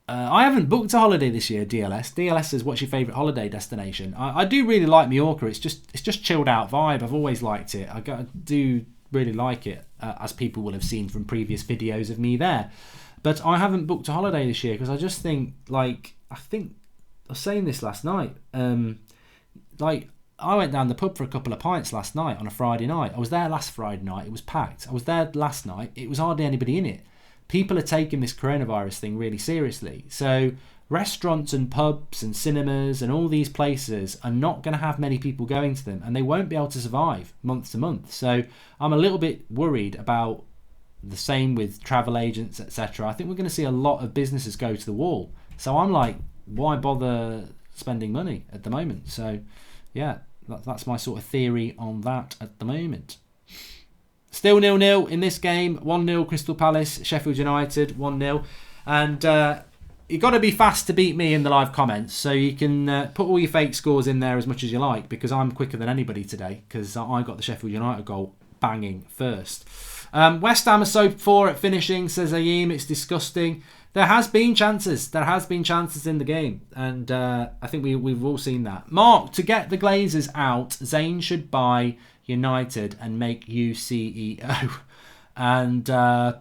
I haven't booked a holiday this year, DLS. DLS says, what's your favourite holiday destination? I do really like Mallorca. It's just chilled out vibe. I've always liked it. I do really like it, as people will have seen from previous videos of me there. But I haven't booked a holiday this year because I just think, I was saying this last night. I went down the pub for a couple of pints last night on a Friday night. I was there last Friday night. It was packed. I was there last night. It was hardly anybody in it. People are taking this coronavirus thing really seriously. So restaurants and pubs and cinemas and all these places are not going to have many people going to them, and they won't be able to survive month to month. So I'm a little bit worried about the same with travel agents, etc. I think we're going to see a lot of businesses go to the wall. So I'm like, why bother spending money at the moment? So yeah, that's my sort of theory on that at the moment. Still 0-0 in this game. 1-0 Crystal Palace, Sheffield United 1-0. And you've got to be fast to beat me in the live comments. So you can put all your fake scores in there as much as you like, because I'm quicker than anybody today, because I got the Sheffield United goal banging first. West Ham are so poor at finishing, says Ayeem. It's disgusting. There has been chances. There has been chances in the game. And I think we've all seen that. Mark, to get the Glazers out, Zane should buy United and make you CEO. And I've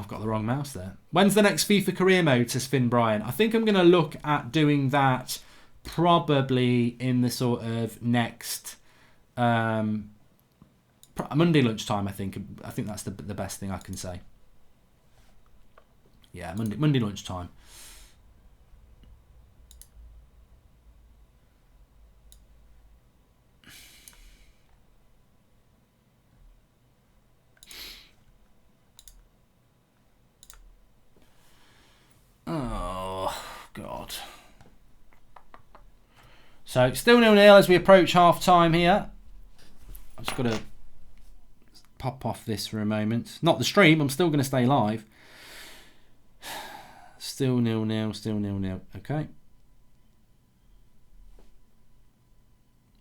got the wrong mouse there. When's the next FIFA career mode, says Finn Bryan? I think I'm going to look at doing that probably in the sort of next Monday lunchtime. I think that's the best thing I can say. Yeah, Monday lunchtime. Oh, God. So, still 0-0 as we approach half-time here. I'm just going to pop off this for a moment. Not the stream, I'm still going to stay live. Still 0-0, still 0-0. Okay.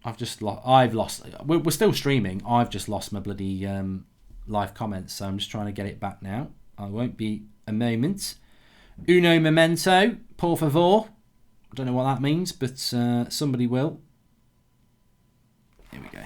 I've lost. We're still streaming. I've just lost my bloody live comments, so I'm just trying to get it back now. I won't be a moment. Uno momento, por favor. I don't know what that means, but somebody will. Here we go.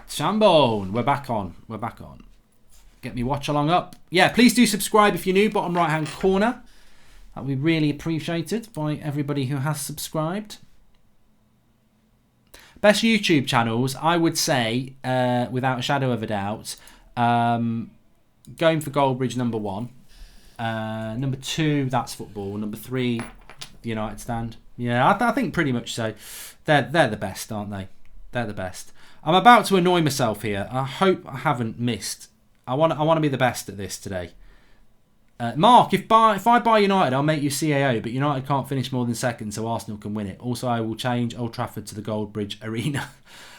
Shambone, we're back on. Get me watch along up. Yeah, please do subscribe if you're new, bottom right hand corner. That would be really appreciated by everybody who has subscribed. Best YouTube channels, I would say, without a shadow of a doubt, going for Goldbridge number 1. Number 2, that's football. Number 3, the United Stand. Yeah, I think pretty much so. They're the best, aren't they? They're the best. I'm about to annoy myself here. I hope I haven't missed. I want to be the best at this today. Mark, if I buy United, I'll make you CAO, but United can't finish more than second, so Arsenal can win it. Also, I will change Old Trafford to the Goldbridge Arena.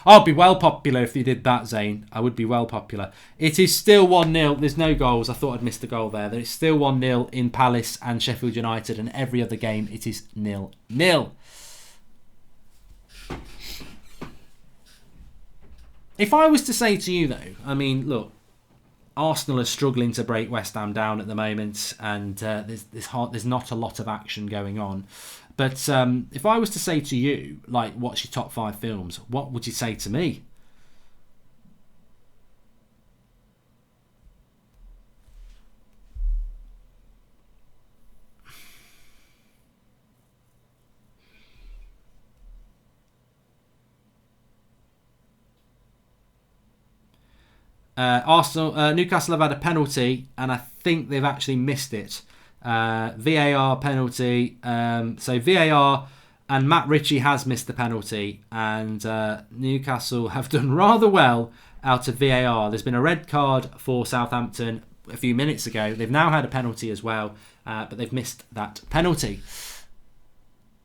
I'd be well popular if you did that, Zane. I would be well popular. It is still 1-0. There's no goals. I thought I'd missed a goal there. It's still 1-0 in Palace and Sheffield United, and every other game it is 0-0. If I was to say to you, though, I mean, look, Arsenal are struggling to break West Ham down at the moment, and there's not a lot of action going on. But if I was to say to you, like, what's your top 5 films, what would you say to me? Newcastle have had a penalty, and I think they've actually missed it. VAR penalty. So VAR, and Matt Ritchie has missed the penalty, and Newcastle have done rather well out of VAR. There's been a red card for Southampton a few minutes ago. They've now had a penalty as well, but they've missed that penalty.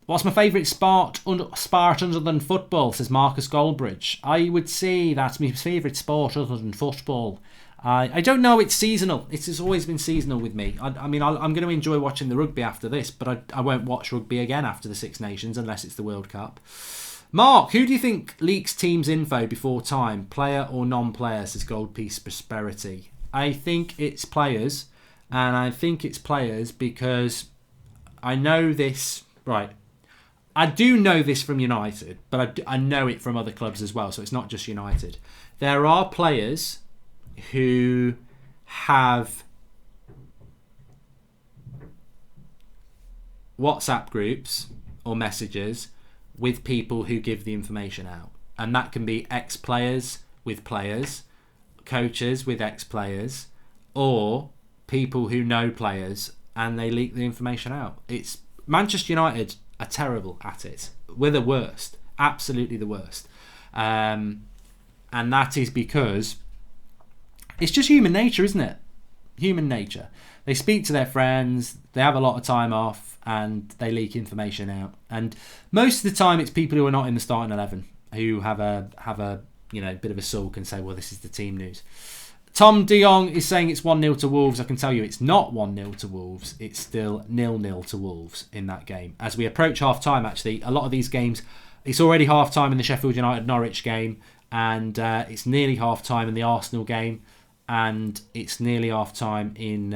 What's my favourite sport other than football, says Marcus Goldbridge. I would say that's my favourite sport other than football. I don't know, it's seasonal. It's always been seasonal with me. I mean, I'm going to enjoy watching the rugby after this, but I won't watch rugby again after the Six Nations unless it's the World Cup. Mark, who do you think leaks teams' info before time? Player or non-player, says Goldpiece Prosperity. I think it's players, and I think it's players because I know this... Right. I do know this from United, but I know it from other clubs as well, so it's not just United. There are players who have WhatsApp groups or messages with people who give the information out. And that can be ex-players with players, coaches with ex-players, or people who know players and they leak the information out. It's Manchester United are terrible at it. We're the worst, absolutely the worst, and that is because it's just human nature, isn't it? Human nature. They speak to their friends, they have a lot of time off, and they leak information out. And most of the time, it's people who are not in the starting 11 who have a bit of a sulk and say, "Well, this is the team news." Tom De Jong is saying it's 1-0 to Wolves. I can tell you it's not 1-0 to Wolves. It's still 0-0 to Wolves in that game. As we approach half-time, actually, a lot of these games, it's already half-time in the Sheffield United-Norwich game, and it's nearly half-time in the Arsenal game, and it's nearly half-time in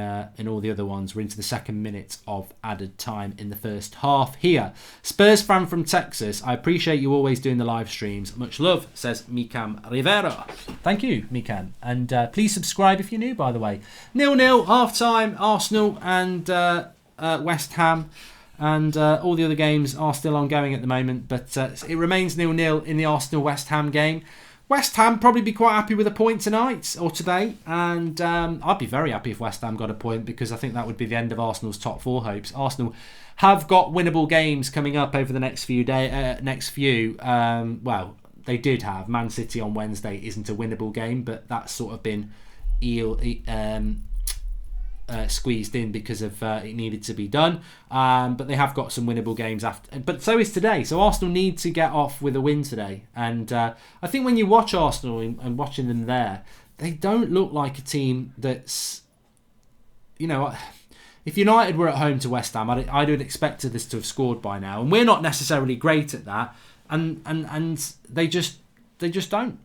all the other ones. We're into the second minute of added time in the first half here. Spurs fan from Texas, I appreciate you always doing the live streams. Much love, says Mikam Rivera. Thank you, Mikam. And please subscribe if you're new, by the way. 0-0, half-time, Arsenal and West Ham. And all the other games are still ongoing at the moment, but it remains 0-0 in the Arsenal-West Ham game. West Ham probably be quite happy with a point tonight or today, and I'd be very happy if West Ham got a point, because I think that would be the end of Arsenal's top four hopes. Arsenal have got winnable games coming up over the next few well, they did have Man City on Wednesday. Isn't a winnable game, but that's sort of been squeezed in because of it needed to be done, but they have got some winnable games after, but so is today. So Arsenal need to get off with a win today, and I think when you watch Arsenal and watching them there, they don't look like a team that's, if United were at home to West Ham, I'd have expected this to have scored by now, and we're not necessarily great at that, and they just don't.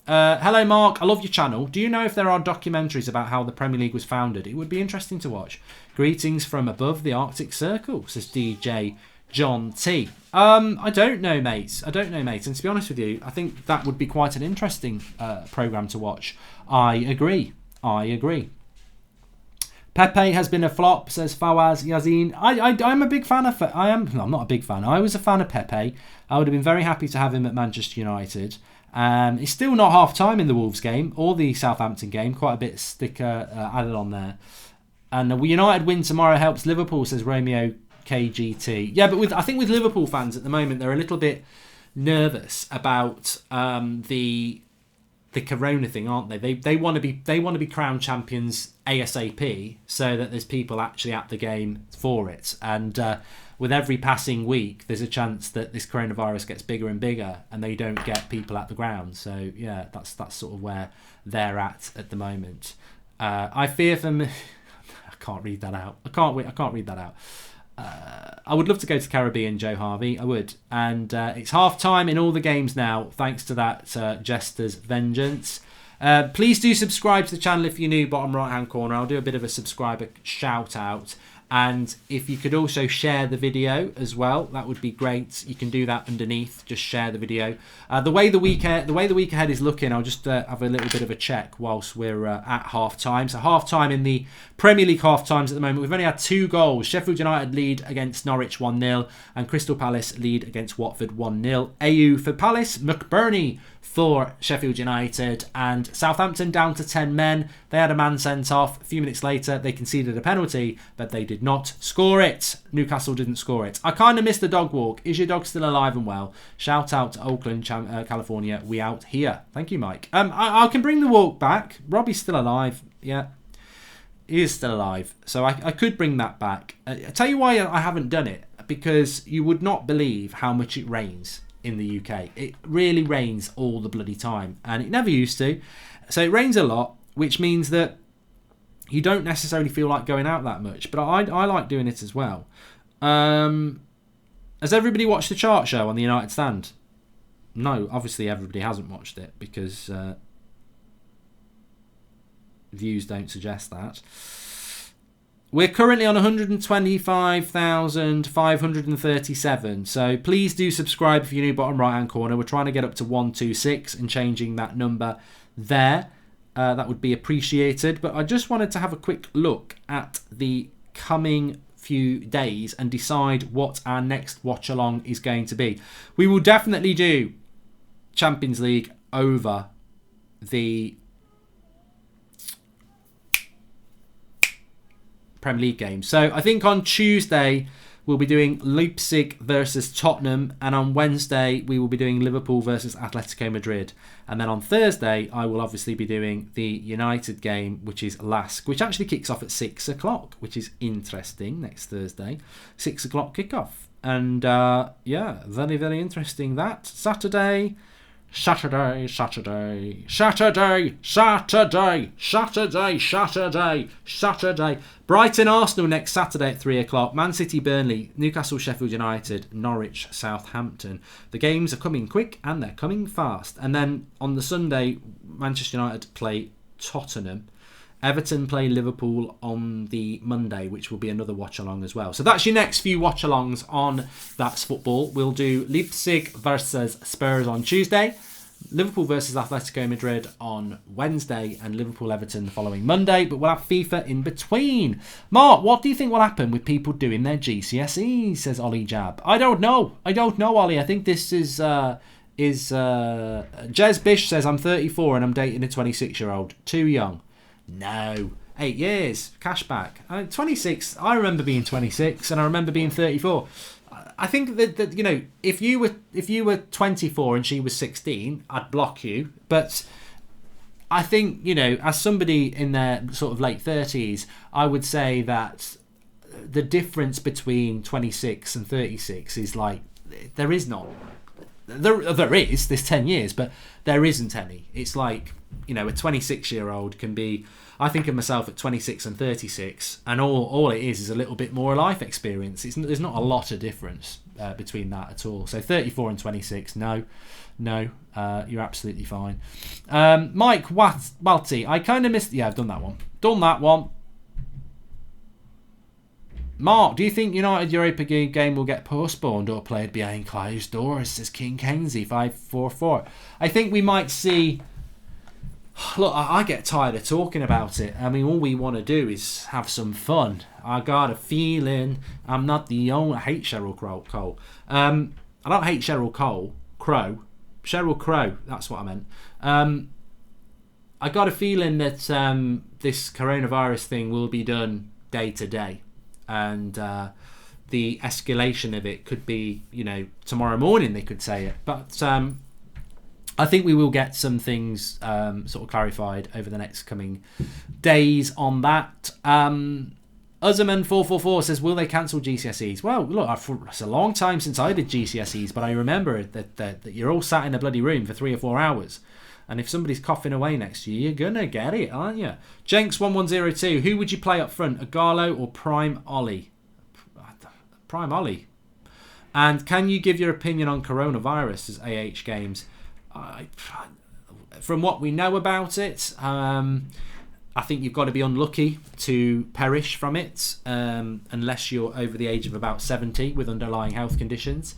Hello Mark, I love your channel. Do you know if there are documentaries about how the Premier League was founded? It would be interesting to watch. Greetings from above the Arctic Circle, says DJ John T. I don't know, mate. And to be honest with you, I think that would be quite an interesting programme to watch. I agree. Pepe has been a flop, says Fawaz Yazin. I'm a big fan of... I'm not a big fan. I was a fan of Pepe. I would have been very happy to have him at Manchester United. It's still not half-time in the Wolves game or the Southampton game. Quite a bit sticker added on there. And a United win tomorrow helps Liverpool, says Romeo KGT. Yeah, but I think with Liverpool fans at the moment, they're a little bit nervous about the Corona thing, aren't they? They want to be crowned champions ASAP, so that there's people actually at the game for it. And with every passing week, there's a chance that this coronavirus gets bigger and bigger, and they don't get people at the ground. So yeah, that's sort of where they're at the moment. I fear for me. I can't read that out. I can't read that out. I would love to go to Caribbean, Joe Harvey. I would. And it's half time in all the games now, thanks to that Jester's Vengeance. Please do subscribe to the channel if you're new, bottom right hand corner. I'll do a bit of a subscriber shout out. And if you could also share the video as well, that would be great. You can do that underneath. Just share the video. The way the week ahead is looking, I'll just have a little bit of a check whilst we're at half time. So half time in the Premier League half times at the moment. We've only had 2 goals. Sheffield United lead against Norwich 1-0, and Crystal Palace lead against Watford 1-0. AU for Palace, McBurney for Sheffield United, and Southampton down to 10 men. They had a man sent off. A few minutes later, they conceded a penalty, but they did not score it. Newcastle didn't score it. I kind of missed the dog walk. Is your dog still alive and well? Shout out to Oakland, California. We out here. Thank you, Mike. I can bring the walk back. Robbie's still alive. Yeah, he is still alive. So I could bring that back. I tell you why I haven't done it. because you would not believe how much it rains in the UK. It really rains all the bloody time, and it never used to. So it rains a lot, which means that you don't necessarily feel like going out that much. But I like doing it as well. Has everybody watched the chart show on the United Stand? No, obviously everybody hasn't watched it because views don't suggest that. We're currently on 125,537. So please do subscribe if you're new, bottom right hand corner. We're trying to get up to 126 and changing that number there. That would be appreciated. But I just wanted to have a quick look at the coming few days and decide what our next watch along is going to be. We will definitely do Champions League over the Premier League games. So I think on Tuesday we'll be doing Leipzig versus Tottenham, and on Wednesday we will be doing Liverpool versus Atletico Madrid, and then on Thursday I will obviously be doing the United game, which is LASK, which actually kicks off at 6 o'clock, which is interesting. Next Thursday, 6 o'clock kickoff, and yeah, very, very interesting. That Saturday. Saturday. Brighton Arsenal next Saturday at 3 o'clock. Man City Burnley, Newcastle Sheffield United, Norwich Southampton. The games are coming quick and they're coming fast. And then on the Sunday, Manchester United play Tottenham. Everton play Liverpool on the Monday, which will be another watch-along as well. So that's your next few watch-alongs on That's Football. We'll do Leipzig versus Spurs on Tuesday, Liverpool versus Atletico Madrid on Wednesday, and Liverpool-Everton the following Monday, but we'll have FIFA in between. Mark, what do you think will happen with people doing their GCSEs, says Ollie Jab. I don't know, Ollie. I think this is Jez Bish says, I'm 34 and I'm dating a 26-year-old. Too young. No, 8 years, cashback. 26. I remember being 26, and I remember being 34. I think that you know, if you were 24 and she was 16, I'd block you. But I think, you know, as somebody in their sort of late 30s, I would say that the difference between 26 and 36 is like there is not. There is. There's 10 years, but there isn't any. It's like, you know, a 26-year-old can be. I think of myself at 26 and 36, and all it is a little bit more life experience. There's not a lot of difference between that at all. So 34 and 26, no, you're absolutely fine. Mike Walty, I kind of missed. Yeah, I've done that one. Mark, do you think United Europa game will get postponed or played behind closed doors, says King Kensey 544. I think we might see. Look, I get tired of talking about it. I mean, all we want to do is have some fun. I got a feeling I'm not the only. I hate Sheryl Cole. I don't hate Sheryl Crow. Sheryl Crow, that's what I meant. I got a feeling that this coronavirus thing will be done day to day. And the escalation of it could be, you know, tomorrow morning they could say it. But I think we will get some things sort of clarified over the next coming days on that. Uzerman444 says, will they cancel GCSEs? Well, look, it's a long time since I did GCSEs, but I remember that you're all sat in a bloody room for 3 or 4 hours. And if somebody's coughing away next to you, you're going to get it, aren't you? Jenks1102, who would you play up front, Agallo or Prime Ollie? Prime Ollie. And can you give your opinion on coronavirus as AH Games? From what we know about it, I think you've got to be unlucky to perish from it, unless you're over the age of about 70 with underlying health conditions.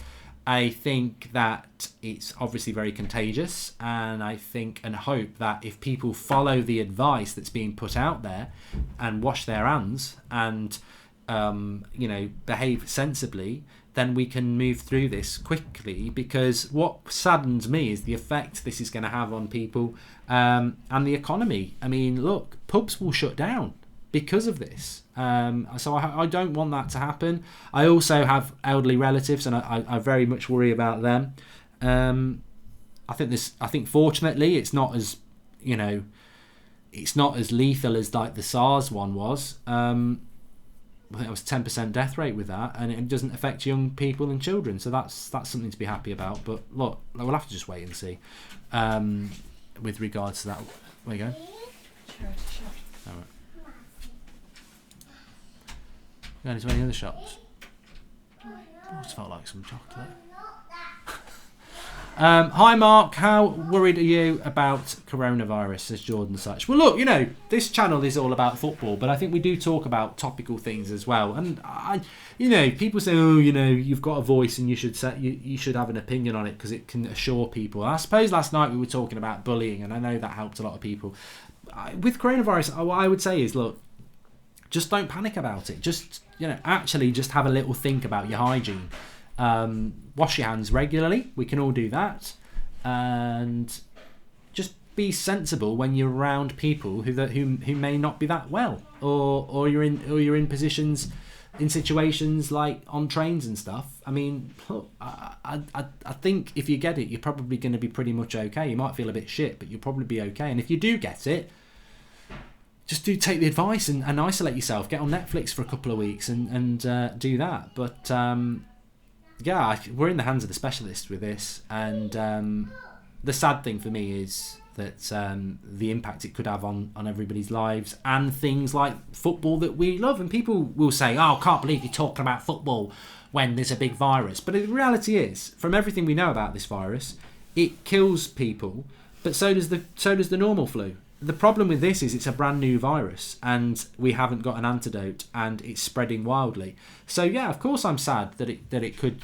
I think that it's obviously very contagious, and I think and hope that if people follow the advice that's being put out there and wash their hands and behave sensibly, then we can move through this quickly. Because what saddens me is the effect this is going to have on people and the economy. I mean, look, pubs will shut down because of this. So I don't want that to happen. I also have elderly relatives, and I very much worry about them. I think fortunately it's not as, you know, it's not as lethal as like the SARS one was. I think it was 10% death rate with that, and it doesn't affect young people and children. So that's something to be happy about. But look, we'll have to just wait and see with regards to that. Where you going? All right. Going to any other shops? I just felt like some chocolate. Hi Mark, how worried are you about coronavirus, says Jordan Such. Well look, this channel is all about football, but I think we do talk about topical things as well. And people say, you've got a voice and you should have an opinion on it because it can assure people. I suppose last night we were talking about bullying, and I know that helped a lot of people. With coronavirus, what I would say is, look, just don't panic about it. Just, actually just have a little think about your hygiene. Wash your hands regularly. We can all do that, and just be sensible when you're around people who may not be that well, or you're in positions, in situations like on trains and stuff. I mean, look, I think if you get it, you're probably going to be pretty much okay. You might feel a bit shit, but you'll probably be okay. And if you do get it, just do take the advice and isolate yourself. Get on Netflix for a couple of weeks and do that. But yeah, we're in the hands of the specialists with this, and the sad thing for me is that the impact it could have on everybody's lives and things like football that we love. And people will say, oh, I can't believe you're talking about football when there's a big virus. But the reality is, from everything we know about this virus, it kills people, but so does the normal flu. The problem with this is it's a brand new virus and we haven't got an antidote, and it's spreading wildly. So yeah, of course I'm sad that it could,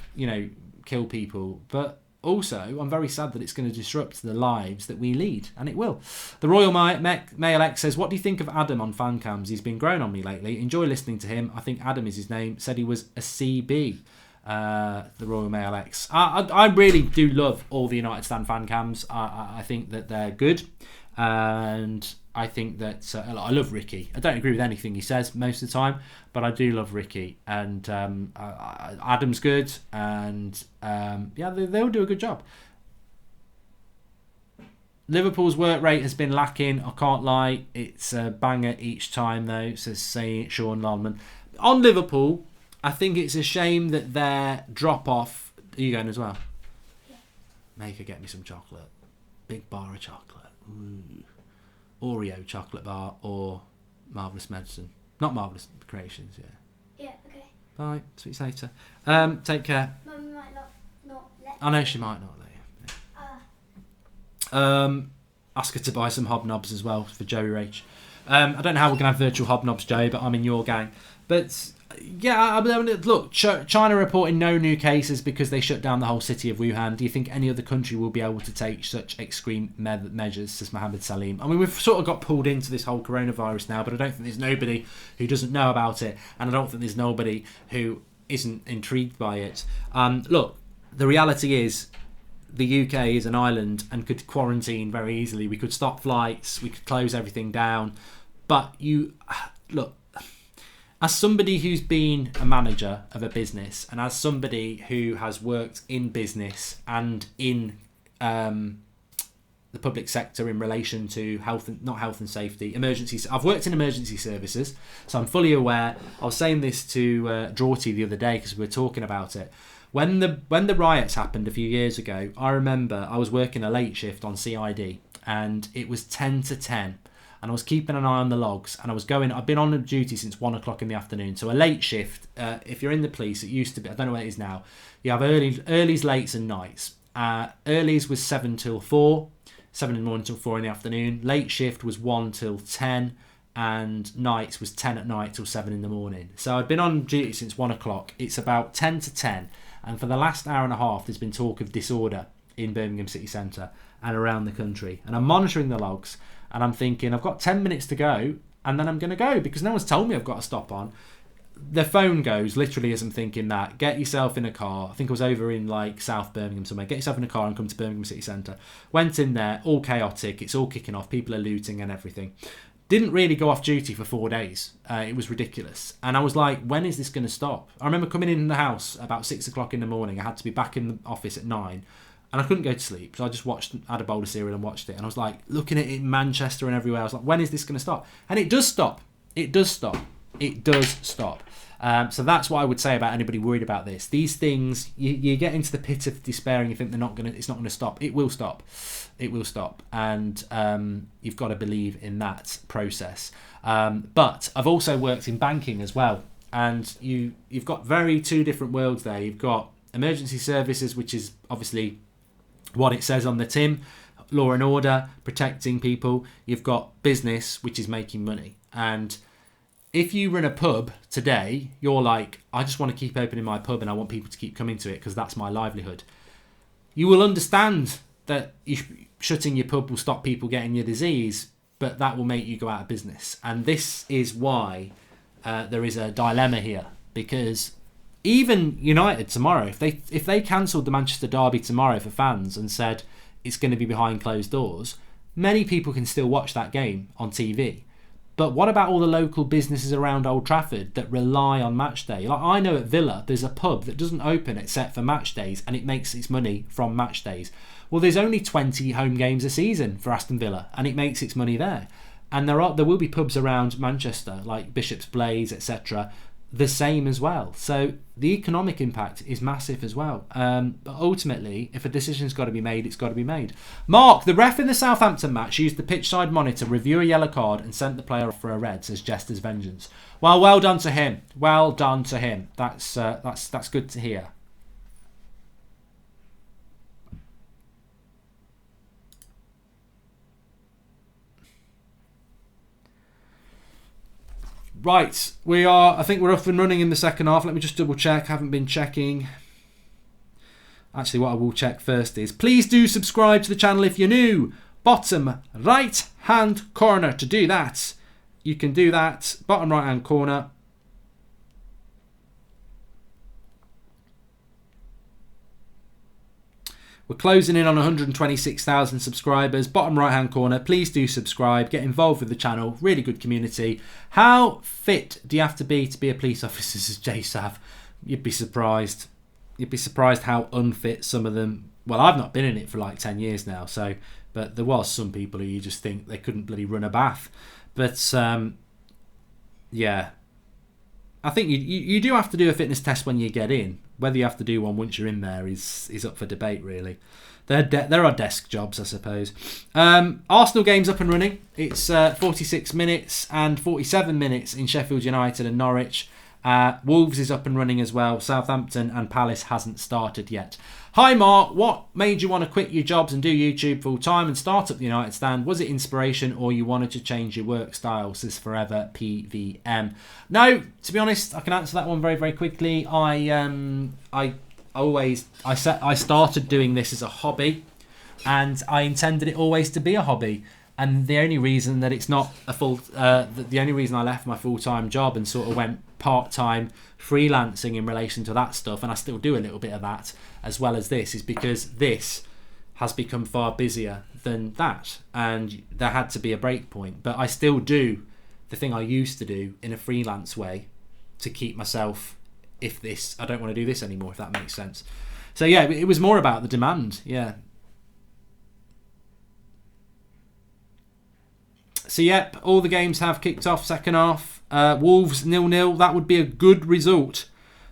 kill people, but also I'm very sad that it's going to disrupt the lives that we lead, and it will. The Royal Mail X says, what do you think of Adam on fan cams? He's been growing on me lately. Enjoy listening to him. I think Adam is his name. Said he was a CB. The Royal Mail X. I really do love all the United Stand fan cams. I think that they're good. And I think that I love Ricky. I don't agree with anything he says most of the time, but I do love Ricky, and Adam's good, and they'll do a good job. Liverpool's work rate has been lacking, I can't lie. It's a banger each time though, says Sean Lallman. On Liverpool, I think it's a shame that their drop off. Are you going as well? Yeah. Make her get me some chocolate. Big bar of chocolate. Ooh. Oreo chocolate bar or Marvellous Medicine. Not Marvellous Creations, yeah. Yeah, okay. Bye. Speak later. Take care. Mummy might not let I know she might not let you. Ask her to buy some hobnobs as well for Joey Rach. I don't know how we're going to have virtual hobnobs, Joey, but I'm in your gang. But yeah, I mean, look, China reporting no new cases because they shut down the whole city of Wuhan. Do you think any other country will be able to take such extreme measures, says Mohammed Salim? I mean, we've sort of got pulled into this whole coronavirus now, but I don't think there's nobody who doesn't know about it, and I don't think there's nobody who isn't intrigued by it. Look, the reality is the UK is an island and could quarantine very easily. We could stop flights, we could close everything down. But look, as somebody who's been a manager of a business, and as somebody who has worked in business and in the public sector in relation to not health and safety, emergencies. I've worked in emergency services, so I'm fully aware. I was saying this to Drawty the other day because we were talking about it. When the riots happened a few years ago, I remember I was working a late shift on CID, and it was 10 to 10. And I was keeping an eye on the logs, and I've been on duty since 1 o'clock in the afternoon. So a late shift, if you're in the police, it used to be, I don't know what it is now, you have earlies, lates and nights. Earlies was 7 till 4, 7 in the morning till 4 in the afternoon. Late shift was 1 till 10, and nights was 10 at night till 7 in the morning. So I've been on duty since 1 o'clock. It's about 10 to 10, and for the last hour and a half, there's been talk of disorder in Birmingham city centre and around the country. And I'm monitoring the logs, and I'm thinking, I've got 10 minutes to go, and then I'm going to go, because no one's told me I've got to stop on. The phone goes, literally as I'm thinking that, get yourself in a car. I think I was over in like South Birmingham somewhere. Get yourself in a car and come to Birmingham city centre. Went in there, all chaotic. It's all kicking off. People are looting and everything. Didn't really go off duty for 4 days. It was ridiculous. And I was like, when is this going to stop? I remember coming in the house about 6 o'clock in the morning. I had to be back in the office at 9. And I couldn't go to sleep, so I just had a bowl of cereal and watched it. And I was like, looking at it in Manchester and everywhere. I was like, when is this going to stop? And it does stop. It does stop. It does stop. So that's what I would say about anybody worried about this. These things, you get into the pit of despair and you think it's not gonna stop. It will stop. It will stop, and you've got to believe in that process. But I've also worked in banking as well, and you've got two different worlds there. You've got emergency services, which is obviously what it says on the tin, law and order, protecting people. You've got business, which is making money. And if you run a pub today, you're like, I just want to keep opening my pub and I want people to keep coming to it because that's my livelihood. You will understand that shutting your pub will stop people getting your disease, but that will make you go out of business. And this is why there is a dilemma here, because even United tomorrow, if they cancelled the Manchester derby tomorrow for fans and said it's going to be behind closed doors, many people can still watch that game on TV. But what about all the local businesses around Old Trafford that rely on match day? Like, I know at Villa, there's a pub that doesn't open except for match days, and it makes its money from match days. Well, there's only 20 home games a season for Aston Villa, and it makes its money there. And there will be pubs around Manchester, like Bishop's Blaze, etc., the same as well. So the economic impact is massive as well. But ultimately, if a decision's got to be made, it's got to be made. Mark, the ref in the Southampton match used the pitchside monitor, review a yellow card and sent the player off for a red, says Jester's Vengeance. Well done to him. Well done to him. That's good to hear. Right, I think we're up and running in the second half. Let me just double check. Haven't been checking. Actually, what I will check first is, please do subscribe to the channel if you're new. Bottom right hand corner. To do that, you can do that. Bottom right hand corner. We're closing in on 126,000 subscribers. Bottom right hand corner, please do subscribe. Get involved with the channel. Really good community. How fit do you have to be a police officer, says JSav? You'd be surprised. You'd be surprised how unfit some of them. Well, I've not been in it for like 10 years now, but there was some people who you just think they couldn't bloody run a bath. But yeah, I think you do have to do a fitness test when you get in. Whether you have to do one once you're in there is up for debate, really. There are desk jobs, I suppose. Arsenal game's up and running. It's 46 minutes and 47 minutes in Sheffield United and Norwich. Wolves is up and running as well. Southampton and Palace hasn't started yet. Hi Mark, what made you want to quit your jobs and do YouTube full time and start up the United stand? Was it inspiration or you wanted to change your work style? Says Forever PVM. No, to be honest, I can answer that one very, very quickly. I started doing this as a hobby, and I intended it always to be a hobby. And the only reason that it's not a full, the only reason I left my full-time job and sort of went part-time freelancing in relation to that stuff, and I still do a little bit of that as well as this, is because this has become far busier than that, and there had to be a break point. But I still do the thing I used to do in a freelance way to keep myself, I don't want to do this anymore, if that makes sense. So yeah, it was more about the demand, yeah. So yep, all the games have kicked off second half. Wolves 0-0. That would be a good result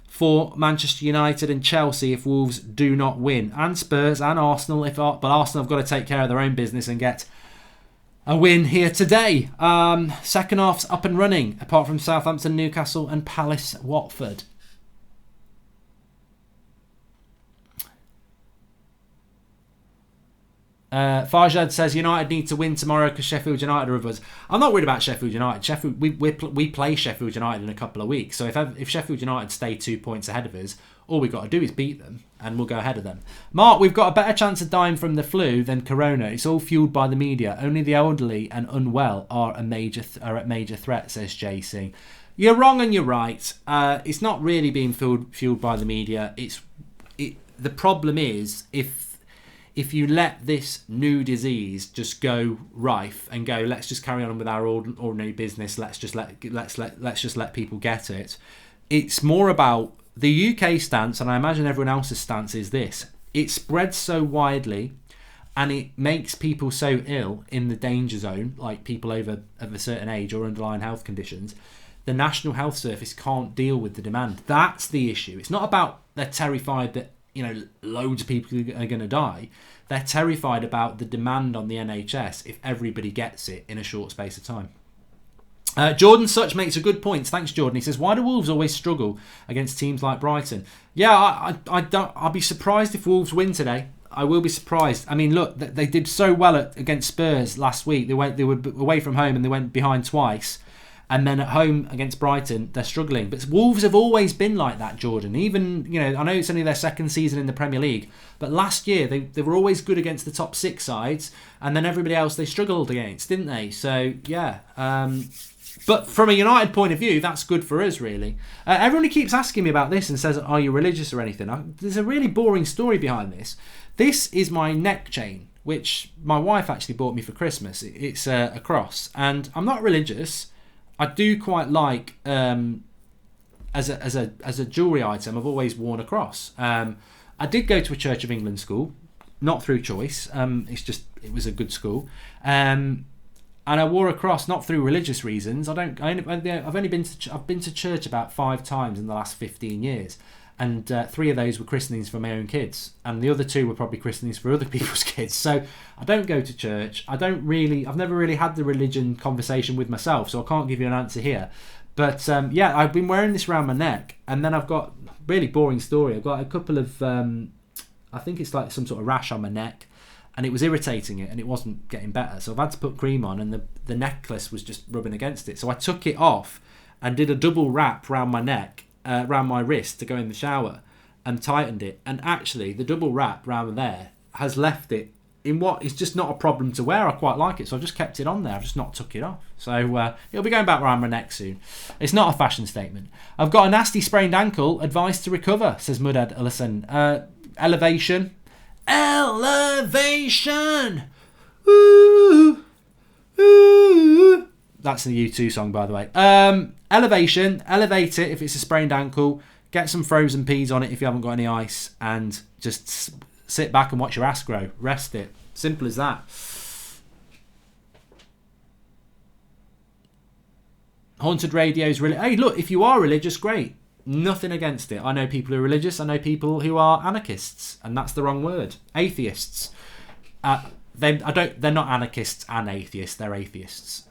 for Manchester United and Chelsea if Wolves do not win. And Spurs and Arsenal. But Arsenal have got to take care of their own business and get a win here today. Second half's up and running, apart from Southampton, Newcastle and Palace, Watford. Farjad says United need to win tomorrow because Sheffield United are with us. I'm not worried about Sheffield United. We play Sheffield United in a couple of weeks. So if Sheffield United stay 2 points ahead of us, all we've got to do is beat them and we'll go ahead of them. Mark, we've got a better chance of dying from the flu than corona. It's all fueled by the media. Only the elderly and unwell are at major threat, says JC. You're wrong and you're right. It's not really being fueled by the media. The problem is if you let this new disease just go rife and go, let's just carry on with our ordinary business, let's just let people get it. It's more about the UK stance, and I imagine everyone else's stance is this: it spreads so widely and it makes people so ill in the danger zone, like people over of a certain age or underlying health conditions, the National Health Service can't deal with the demand. That's the issue. It's not about they're terrified that, loads of people are going to die. They're terrified about the demand on the NHS if everybody gets it in a short space of time. Jordan Such makes a good point. Thanks, Jordan. He says, why do Wolves always struggle against teams like Brighton? Yeah, I'll be surprised if Wolves win today. I will be surprised. I mean, look, they did so well against Spurs last week. They were away from home and they went behind twice. And then at home against Brighton, they're struggling. But Wolves have always been like that, Jordan. Even, I know it's only their second season in the Premier League, but last year they were always good against the top 6 sides, and then everybody else they struggled against, didn't they? So, yeah. But from a United point of view, that's good for us, really. Everyone keeps asking me about this and says, are you religious or anything? There's a really boring story behind this. This is my neck chain, which my wife actually bought me for Christmas. It's a cross, and I'm not religious. I do quite like, as a jewellery item, I've always worn a cross. I did go to a Church of England school, not through choice. It was a good school. And I wore a cross not through religious reasons. I've been to church about 5 times in the last 15 years, and 3 of those were christenings for my own kids, and the other 2 were probably christenings for other people's kids. So I don't go to church. I've never really had the religion conversation with myself, so I can't give you an answer here. But I've been wearing this around my neck, and then I've got a really boring story. I've got a couple of I think it's like some sort of rash on my neck, and it was irritating it, and it wasn't getting better. So I've had to put cream on, and the necklace was just rubbing against it. So I took it off and did a double wrap around my neck, around my wrist to go in the shower, and tightened it. And actually, the double wrap around there has left it in what is just not a problem to wear. I quite like it, so I've just kept it on there. I've just not took it off. So it'll be going back around my neck soon. It's not a fashion statement. I've got a nasty sprained ankle. Advice to recover, says Mudad Ellison. Elevation. Elevation. Ooh. Ooh. That's the U2 song, by the way. Elevation. Elevate it if it's a sprained ankle. Get some frozen peas on it if you haven't got any ice, and just sit back and watch your ass grow. Rest it. Simple as that. Haunted Radio's really... Hey, look, if you are religious, great. Nothing against it. I know people who are religious. I know people who are anarchists, and that's the wrong word. Atheists. They're not anarchists and atheists. They're atheists.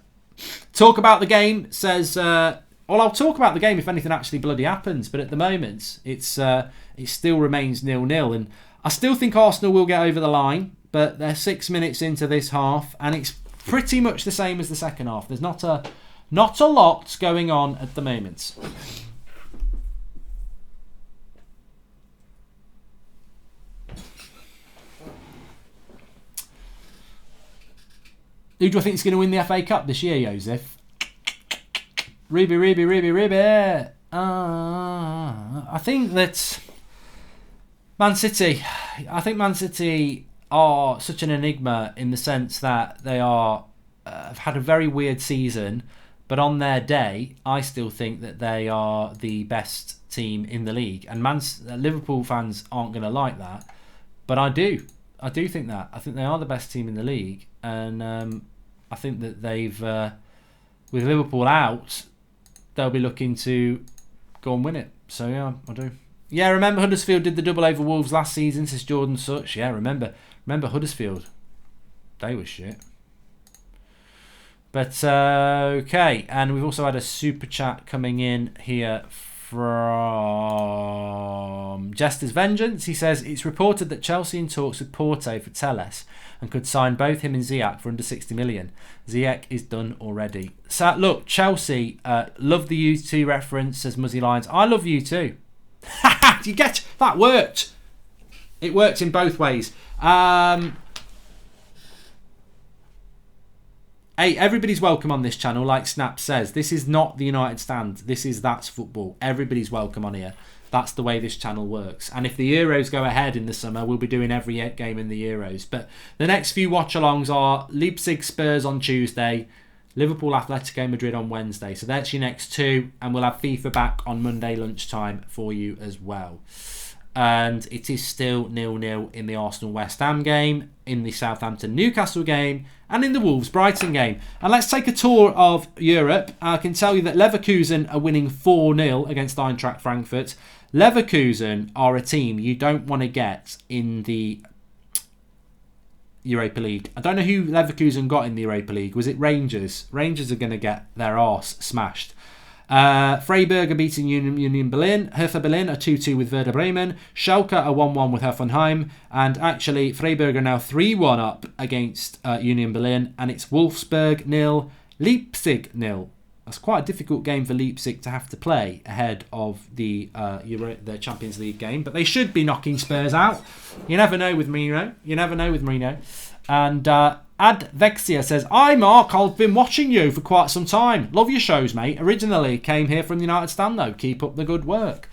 Talk about the game, says... I'll talk about the game if anything actually bloody happens, but at the moment, it still remains 0-0, and I still think Arsenal will get over the line, but they're 6 minutes into this half, and it's pretty much the same as the second half. There's not a lot going on at the moment. Who do I think is going to win the FA Cup this year, Joseph? Ruby. I think that Man City. I think Man City are such an enigma in the sense that they have had a very weird season, but on their day, I still think that they are the best team in the league. And Liverpool fans aren't going to like that, but I do think that. I think they are the best team in the league, and I think that they've, with Liverpool out, they'll be looking to go and win it. So yeah, I do. Yeah, remember Huddersfield did the double over Wolves last season, says Jordan Such. Yeah, remember Huddersfield. They were shit. But okay, and we've also had a super chat coming in here from Jester's Vengeance. He says, it's reported that Chelsea in talks with Porto for Telles and could sign both him and Ziyech for under 60 million. Ziyech is done already. So look, Chelsea, love the U2 reference, says Muzzy Lions. I love U2. You get that worked. It worked in both ways. Hey, everybody's welcome on this channel, like Snap says. This is not the United Stand. That's football. Everybody's welcome on here. That's the way this channel works. And if the Euros go ahead in the summer, we'll be doing every game in the Euros. But the next few watch-alongs are Leipzig Spurs on Tuesday, Liverpool Atletico Madrid on Wednesday. So that's your next 2. And we'll have FIFA back on Monday lunchtime for you as well. And it is still 0-0 in the Arsenal-West Ham game, in the Southampton-Newcastle game, and in the Wolves-Brighton game. And let's take a tour of Europe. I can tell you that Leverkusen are winning 4-0 against Eintracht Frankfurt. Leverkusen are a team you don't want to get in the Europa League. I don't know who Leverkusen got in the Europa League. Was it Rangers? Rangers are going to get their arse smashed. Freiburg are beating Union Berlin. Hertha Berlin are 2-2 with Werder Bremen. Schalke are 1-1 with Hoffenheim. And actually, Freiburg are now 3-1 up against Union Berlin. And it's Wolfsburg 0, Leipzig 0. That's quite a difficult game for Leipzig to have to play ahead of the Champions League game. But they should be knocking Spurs out. You never know with Mourinho. And Advexia says, "Hi Mark, I've been watching you for quite some time. Love your shows, mate. Originally came here from the United Stand though. Keep up the good work."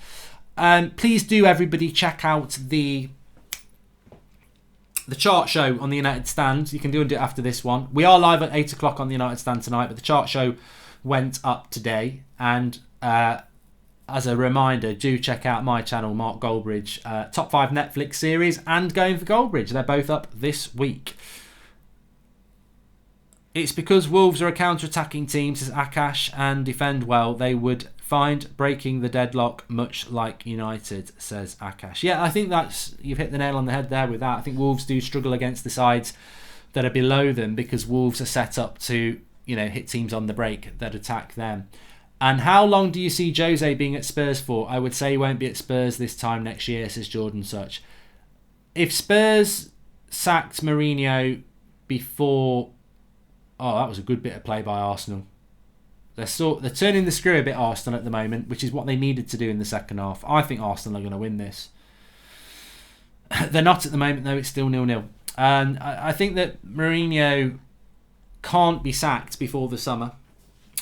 Please do everybody check out the chart show on the United Stand. You can do it after this one. We are live at 8 o'clock on the United Stand tonight, but the chart show went up today. And as a reminder, do check out my channel, Mark Goldbridge, top 5 Netflix series and Going for Goldbridge. They're both up this week. It's because Wolves are a counter-attacking team, says Akash, and defend well. They would find breaking the deadlock much like United, says Akash. Yeah, I think you've hit the nail on the head there with that. I think Wolves do struggle against the sides that are below them because Wolves are set up to, hit teams on the break that attack them. And how long do you see Jose being at Spurs for? I would say he won't be at Spurs this time next year, says Jordan Such. If Spurs sacked Mourinho before... Oh, that was a good bit of play by Arsenal. They're turning the screw a bit, Arsenal, at the moment, which is what they needed to do in the second half. I think Arsenal are going to win this. They're not at the moment, though. It's still 0-0. And I think that Mourinho can't be sacked before the summer.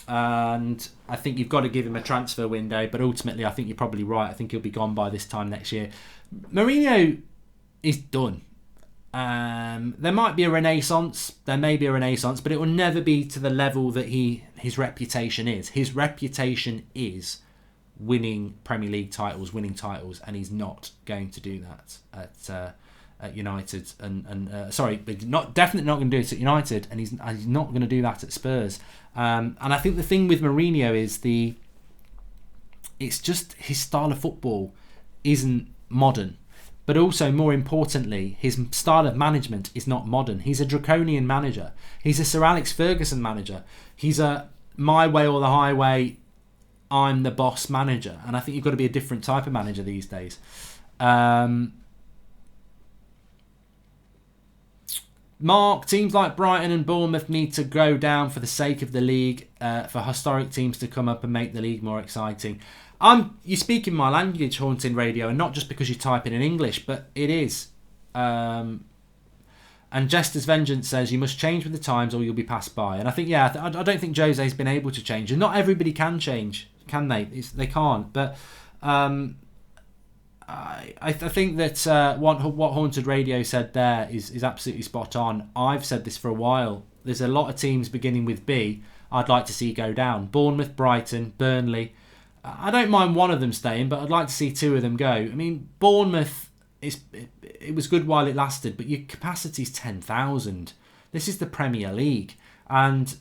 And I think you've got to give him a transfer window. But ultimately, I think you're probably right. I think he'll be gone by this time next year. Mourinho is done. There might be a renaissance. There may be a renaissance, but it will never be to the level that his reputation is. His reputation is winning Premier League titles, winning titles, and he's not going to do that at United. Definitely not going to do it at United, and he's not going to do that at Spurs. And I think the thing with Mourinho is it's just his style of football isn't modern. But also, more importantly, his style of management is not modern. He's a draconian manager. He's a Sir Alex Ferguson manager. He's a my way or the highway, I'm the boss manager. And I think you've got to be a different type of manager these days. Mark, teams like Brighton and Bournemouth need to go down for the sake of the league, for historic teams to come up and make the league more exciting. You're speaking my language, Haunting Radio, and not just because you're typing in English, but it is. And Jester's Vengeance says you must change with the times or you'll be passed by. And I think, I don't think Jose's been able to change. And not everybody can change, can they? They can't. But I think that what Haunted Radio said there is absolutely spot on. I've said this for a while. There's a lot of teams beginning with B I'd like to see go down. Bournemouth, Brighton, Burnley. I don't mind one of them staying, but I'd like to see two of them go. I mean, Bournemouth, it was good while it lasted, but your capacity's 10,000. This is the Premier League. And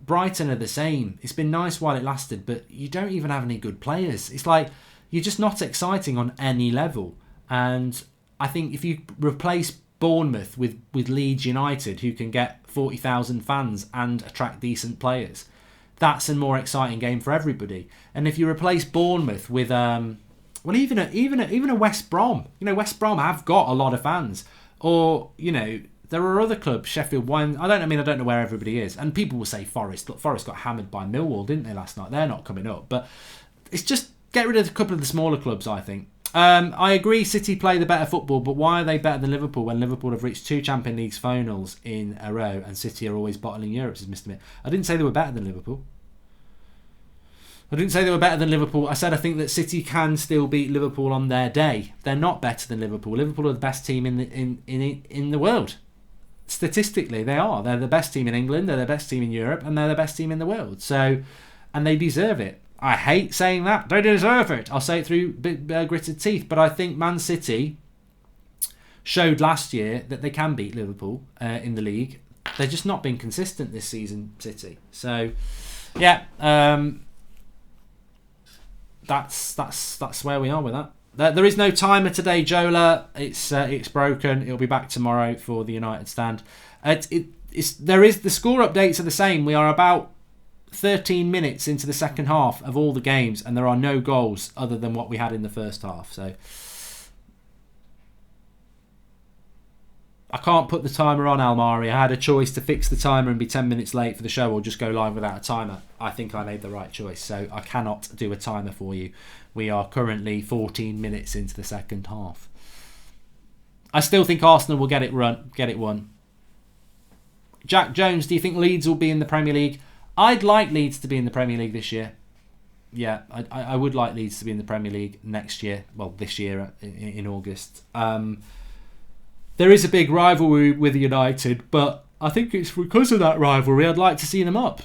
Brighton are the same. It's been nice while it lasted, but you don't even have any good players. It's like, you're just not exciting on any level. And I think if you replace Bournemouth with Leeds United, who can get 40,000 fans and attract decent players, that's a more exciting game for everybody. And if you replace Bournemouth with even a West Brom, West Brom have got a lot of fans, or there are other clubs, Sheffield Wednesday. I don't know where everybody is, and people will say Forest. Look, Forest got hammered by Millwall, didn't they, last night? They're not coming up, but it's just get rid of a couple of the smaller clubs, I think. I agree City play the better football, but why are they better than Liverpool when Liverpool have reached 2 Champions League finals in a row and City are always bottling Europe, says Mr. Mitt. I didn't say they were better than Liverpool. I said I think that City can still beat Liverpool on their day. They're not better than Liverpool. Liverpool are the best team in the world. Statistically, they are. They're the best team in England, they're the best team in Europe, and they're the best team in the world. So, and they deserve it. I hate saying that. They deserve it. I'll say it through gritted teeth. But I think Man City showed last year that they can beat Liverpool in the league. They've just not been consistent this season, City. So, yeah, that's where we are with that. There is no timer today, Jola. It's broken. It'll be back tomorrow for the United stand. The score updates are the same. We are about 13 minutes into the second half of all the games, and there are no goals other than what we had in the first half. So I can't put the timer on, Almari. I had a choice to fix the timer and be 10 minutes late for the show or just go live without a timer. I think I made the right choice, so I cannot do a timer for you. We are currently 14 minutes into the second half. I still think Arsenal will get it won. Jack Jones, do you think Leeds will be in the Premier League? I'd like Leeds to be in the Premier League this year. Yeah, I would like Leeds to be in the Premier League next year. Well, this year in August. There is a big rivalry with United, but I think it's because of that rivalry I'd like to see them up.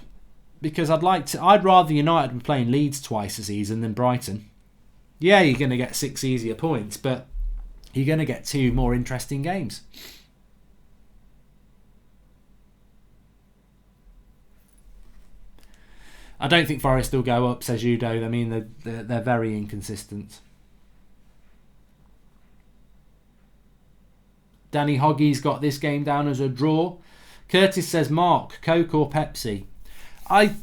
Because I'd rather United be playing Leeds twice a season than Brighton. Yeah, you're going to get 6 easier points, but you're going to get 2 more interesting games. I don't think Forest will go up, says Udo. I mean, they're very inconsistent. Danny Hoggy's got this game down as a draw. Curtis says, Mark, Coke or Pepsi? I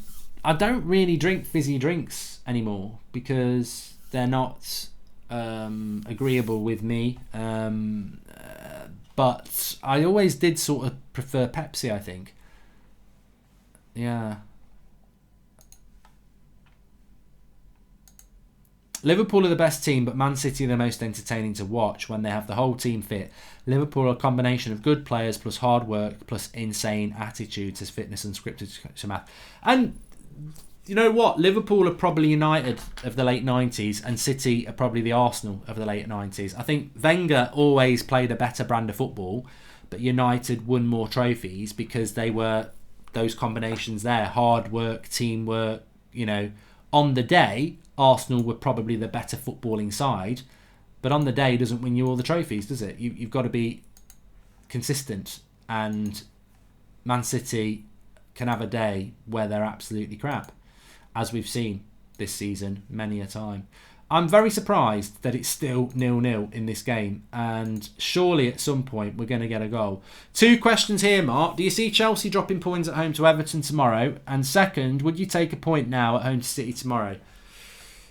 don't really drink fizzy drinks anymore because they're not agreeable with me. But I always did sort of prefer Pepsi, I think. Yeah. Liverpool are the best team, but Man City are the most entertaining to watch when they have the whole team fit. Liverpool are a combination of good players plus hard work plus insane attitudes as fitness and scripted to math. And you know what? Liverpool are probably United of the late 90s and City are probably the Arsenal of the late 90s. I think Wenger always played a better brand of football, but United won more trophies because they were those combinations there. Hard work, teamwork, on the day, Arsenal were probably the better footballing side, but on the day it doesn't win you all the trophies, does it? You've got to be consistent, and Man City can have a day where they're absolutely crap, as we've seen this season many a time. I'm very surprised that it's still 0-0 in this game, and surely at some point we're going to get a goal. 2 questions here, Mark. Do you see Chelsea dropping points at home to Everton tomorrow? And second, would you take a point now at home to City tomorrow?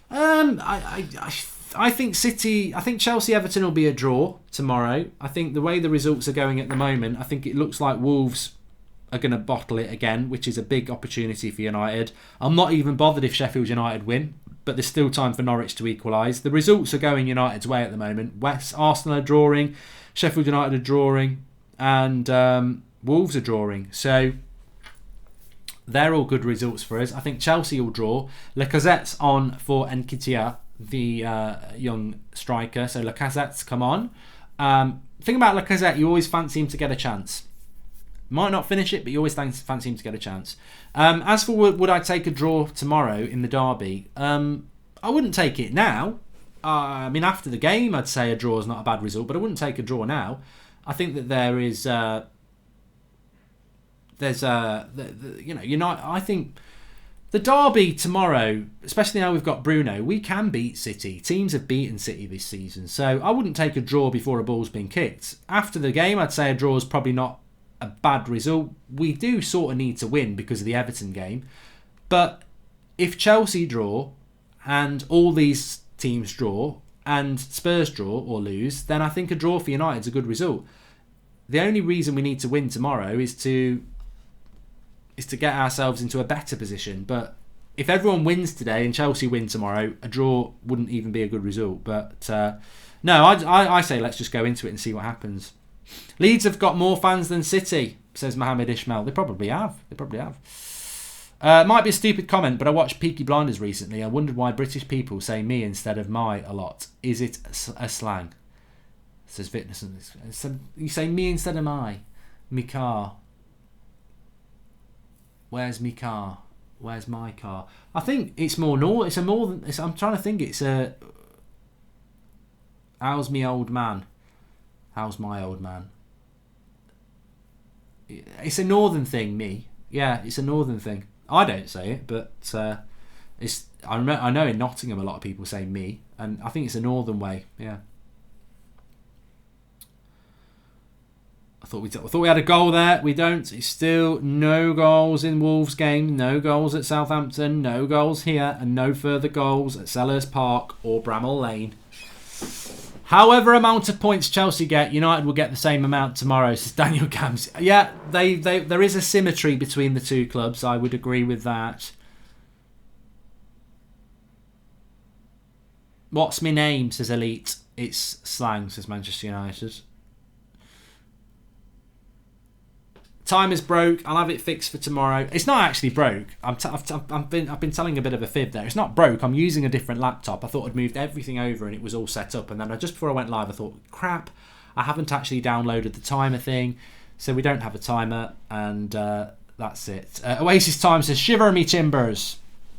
I think Chelsea Everton will be a draw tomorrow. I think the way the results are going at the moment, I think it looks like Wolves are going to bottle it again, which is a big opportunity for United. I'm not even bothered if Sheffield United win, but there's still time for Norwich to equalise. The results are going United's way at the moment. Arsenal are drawing, Sheffield United are drawing, and Wolves are drawing. So they're all good results for us. I think Chelsea will draw. Lacazette's on for Nketiah, the young striker. So Lacazette's come on. Thing about Lacazette, you always fancy him to get a chance. Might not finish it, but you always fancy him to get a chance. As for would I take a draw tomorrow in the derby, I wouldn't take it now. After the game, I'd say a draw is not a bad result, but I wouldn't take a draw now. I think that there is... I think the derby tomorrow, especially now we've got Bruno, we can beat City. Teams have beaten City this season, so I wouldn't take a draw before a ball's been kicked. After the game, I'd say a draw is probably not a bad result. We do sort of need to win because of the Everton game, but if Chelsea draw and all these teams draw and Spurs draw or lose, then I think a draw for United is a good result. The only reason we need to win tomorrow is to get ourselves into a better position. But if everyone wins today and Chelsea win tomorrow, a draw wouldn't even be a good result. But no, I say let's just go into it and see what happens. Leeds have got more fans than City, says Mohammed Ishmael. They probably have. Might be a stupid comment, but I watched Peaky Blinders recently. I wondered why British people say me instead of my a lot. Is it a slang? Says Fitness. You say me instead of my. Me car. Where's me car? Where's my car? I think it's more north. It's a more than. I'm trying to think. It's a. How's me old man? How's my old man? It's a northern thing. Me, yeah, it's a northern thing. I don't say it, but it's. I know in Nottingham a lot of people say me, and I think it's a northern way. Yeah. I thought we had a goal there. We don't. It's still no goals in Wolves game. No goals at Southampton. No goals here, and no further goals at Selhurst Park or Bramall Lane. However amount of points Chelsea get, United will get the same amount tomorrow, says Daniel Gams. Yeah, there is a symmetry between the two clubs. I would agree with that. What's my name, says Elite. It's slang, says Manchester United. Time is broke. I'll have it fixed for tomorrow. It's not actually broke. I've been telling a bit of a fib there. It's not broke. I'm using a different laptop. I thought I'd moved everything over and it was all set up. And then just before I went live, I thought, crap, I haven't actually downloaded the timer thing. So we don't have a timer. And that's it. Oasis Time says, shiver me timbers.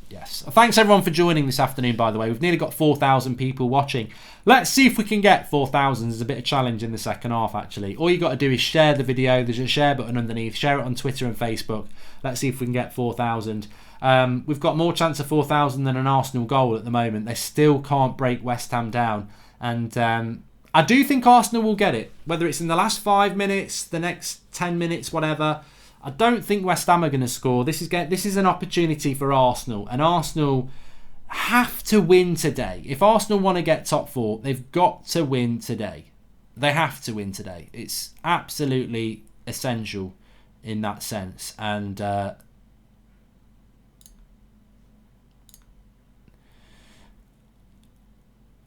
Yes. Thanks everyone for joining this afternoon, by the way. We've nearly got 4,000 people watching. Let's see if we can get 4,000. There's a bit of challenge in the second half, actually. All you got to do is share the video. There's a share button underneath. Share it on Twitter and Facebook. Let's see if we can get 4,000. We've got more chance of 4,000 than an Arsenal goal at the moment. They still can't break West Ham down. And I do think Arsenal will get it. Whether it's in the last 5 minutes, the next 10 minutes, whatever. I don't think West Ham are going to score. This is an opportunity for Arsenal. And Arsenal have to win today. If Arsenal want to get top 4, they've got to win today. They have to win today. It's absolutely essential in that sense. And it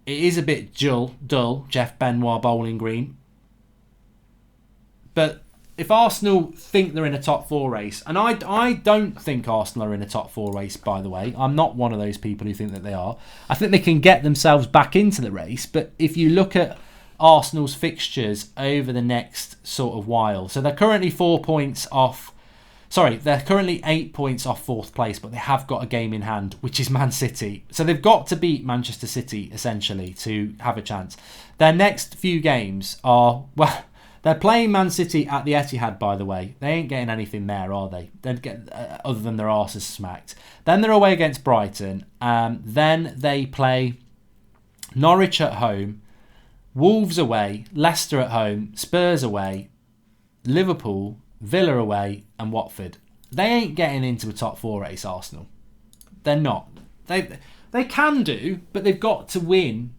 is a bit dull, Jeff Benoit Bowling Green. But if Arsenal think they're in a top 4 race, and I don't think Arsenal are in a top 4 race, by the way. I'm not one of those people who think that they are. I think they can get themselves back into the race. But if you look at Arsenal's fixtures over the next sort of while, so they're currently 4 points off. Sorry, they're currently 8 points off 4th place, but they have got a game in hand, which is Man City. So they've got to beat Manchester City, essentially, to have a chance. Their next few games are, well, they're playing Man City at the Etihad, by the way. They ain't getting anything there, are they? They'd get other than their arses smacked. Then they're away against Brighton. Then they play Norwich at home, Wolves away, Leicester at home, Spurs away, Liverpool, Villa away, and Watford. They ain't getting into a top 4 race, Arsenal. They're not. They can do, but they've got to win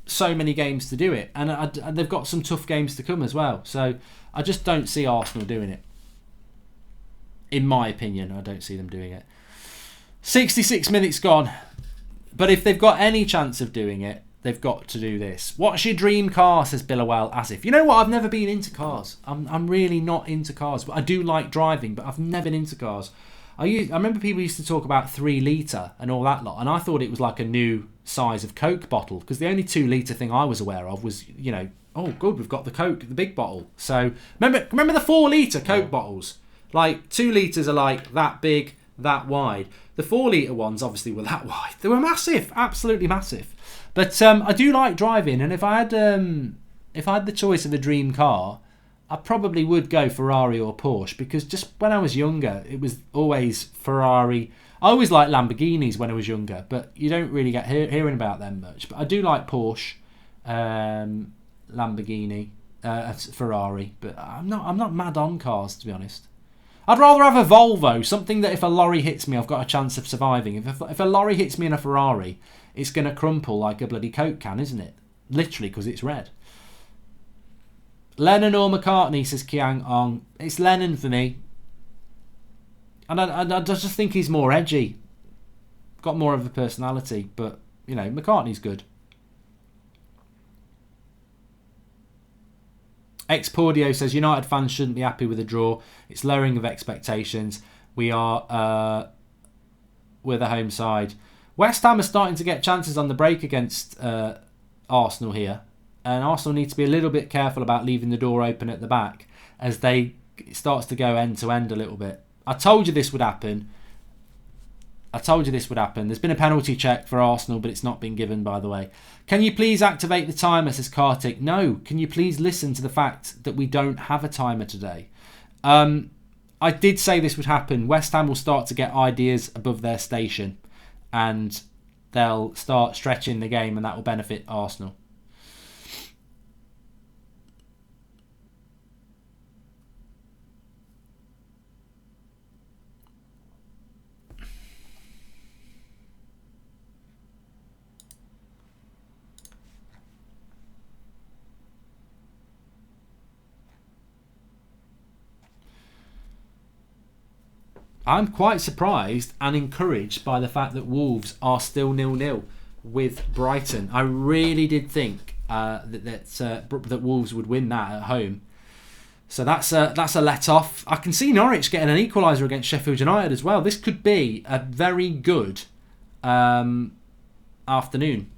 so many games to do it, and they've got some tough games to come as well. So I just don't see Arsenal doing it. In my opinion, I don't see them doing it. 66 minutes gone, but if they've got any chance of doing it, they've got to do this. What's your dream car, says Billowell Asif. You know what, I've never been into cars. I'm really not into cars, but I do like driving, but I've never been into cars. I remember people used to talk about 3 litre and all that lot, and I thought it was like a new size of Coke bottle, because the only 2 litre thing I was aware of was, oh good, we've got the Coke, the big bottle. So remember the 4 litre Coke bottles? Like 2 litres are like that big, that wide. The 4 litre ones obviously were that wide. They were massive, absolutely massive. But I do like driving, and if I had the choice of a dream car, I probably would go Ferrari or Porsche, because just when I was younger, it was always Ferrari. I always liked Lamborghinis when I was younger, but you don't really get hearing about them much. But I do like Porsche, Lamborghini, Ferrari, but I'm not mad on cars, to be honest. I'd rather have a Volvo, something that if a lorry hits me, I've got a chance of surviving. If a lorry hits me in a Ferrari, it's going to crumple like a bloody Coke can, isn't it? Literally, because it's red. Lennon or McCartney, says Kiang Ong. It's Lennon for me. And I just think he's more edgy. Got more of a personality. But, McCartney's good. Expordio says United fans shouldn't be happy with a draw. It's lowering of expectations. We're the home side. West Ham are starting to get chances on the break against Arsenal here. And Arsenal need to be a little bit careful about leaving the door open at the back as it starts to go end to end a little bit. I told you this would happen. I told you this would happen. There's been a penalty check for Arsenal, but it's not been given, by the way. Can you please activate the timer, says Kartik. No. Can you please listen to the fact that we don't have a timer today? I did say this would happen. West Ham will start to get ideas above their station, and they'll start stretching the game, and that will benefit Arsenal. I'm quite surprised and encouraged by the fact that Wolves are still 0-0 with Brighton. I really did think that Wolves would win that at home. So that's a let-off. I can see Norwich getting an equaliser against Sheffield United as well. This could be a very good afternoon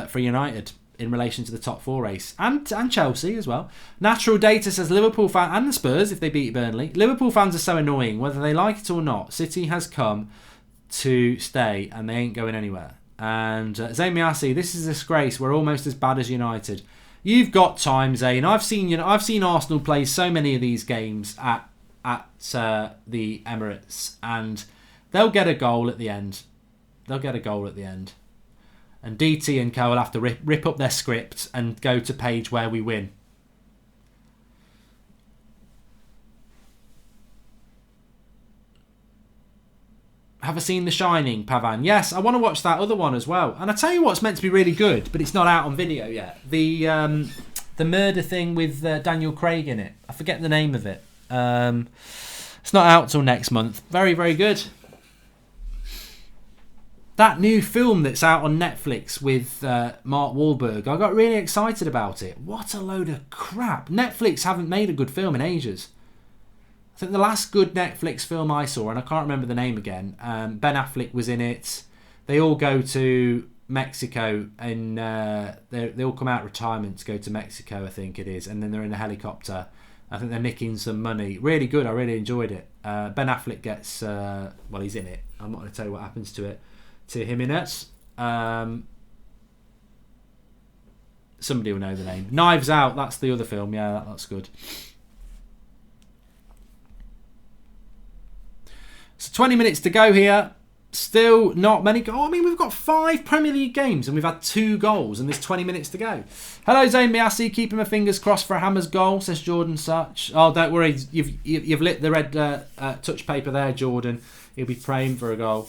for United in relation to the top 4 race, and Chelsea as well. Natural Data says Liverpool fan and the Spurs if they beat Burnley. Liverpool fans are so annoying, whether they like it or not. City has come to stay and they ain't going anywhere. And Zayn Miasi, this is a disgrace. We're almost as bad as United. You've got time, Zayn. I've seen Arsenal play so many of these games at the Emirates, and they'll get a goal at the end. And DT and co will have to rip up their script and go to page where we win. Have I seen The Shining, Pavan? Yes, I want to watch that other one as well. And I tell you what's meant to be really good, but it's not out on video yet. The murder thing with Daniel Craig in it. I forget the name of it. It's not out till next month. Very, very good. That new film that's out on Netflix with Mark Goldbridge, I got really excited about it. What a load of crap. Netflix haven't made a good film in ages. I think the last good Netflix film I saw, and I can't remember the name again, Ben Affleck was in it. They all go to Mexico, and they all come out of retirement to go to Mexico, I think it is, and then they're in a helicopter. I think they're nicking some money. Really good, I really enjoyed it. Ben Affleck gets, well, he's in it. I'm not going to tell you what happens to him in it. Somebody will know the name. Knives Out, that's the other film. Yeah, that's good. So 20 minutes to go here. Still not many goals. I mean, we've got 5 Premier League games and we've had 2 goals and there's 20 minutes to go. Hello, Zayn Miasi. Keeping my fingers crossed for a Hammers goal, says Jordan Such. Oh, don't worry. You've lit the red touch paper there, Jordan. He'll be praying for a goal.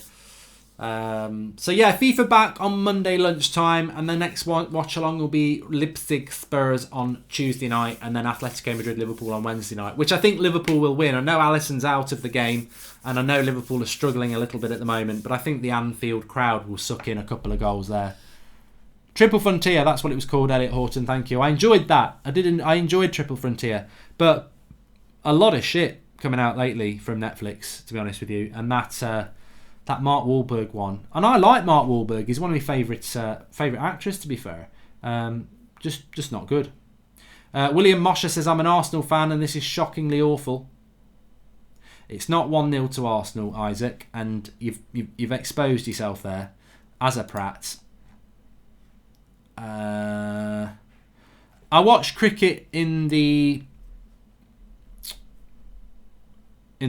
So yeah, FIFA back on Monday lunchtime, and the next watch along will be Leipzig Spurs on Tuesday night, and then Atletico Madrid Liverpool on Wednesday night, which I think Liverpool will win. I know Alisson's out of the game, and I know Liverpool are struggling a little bit at the moment, but I think the Anfield crowd will suck in a couple of goals there. Triple Frontier, that's what it was called, Elliot Horton, thank you. I enjoyed that. I enjoyed Triple Frontier, but a lot of shit coming out lately from Netflix, to be honest with you, and that Mark Wahlberg one. And I like Mark Wahlberg. He's one of my favourite actors, to be fair. Just not good. William Mosher says, I'm an Arsenal fan and this is shockingly awful. It's not 1-0 to Arsenal, Isaac, and you've exposed yourself there as a prat. I watch cricket in the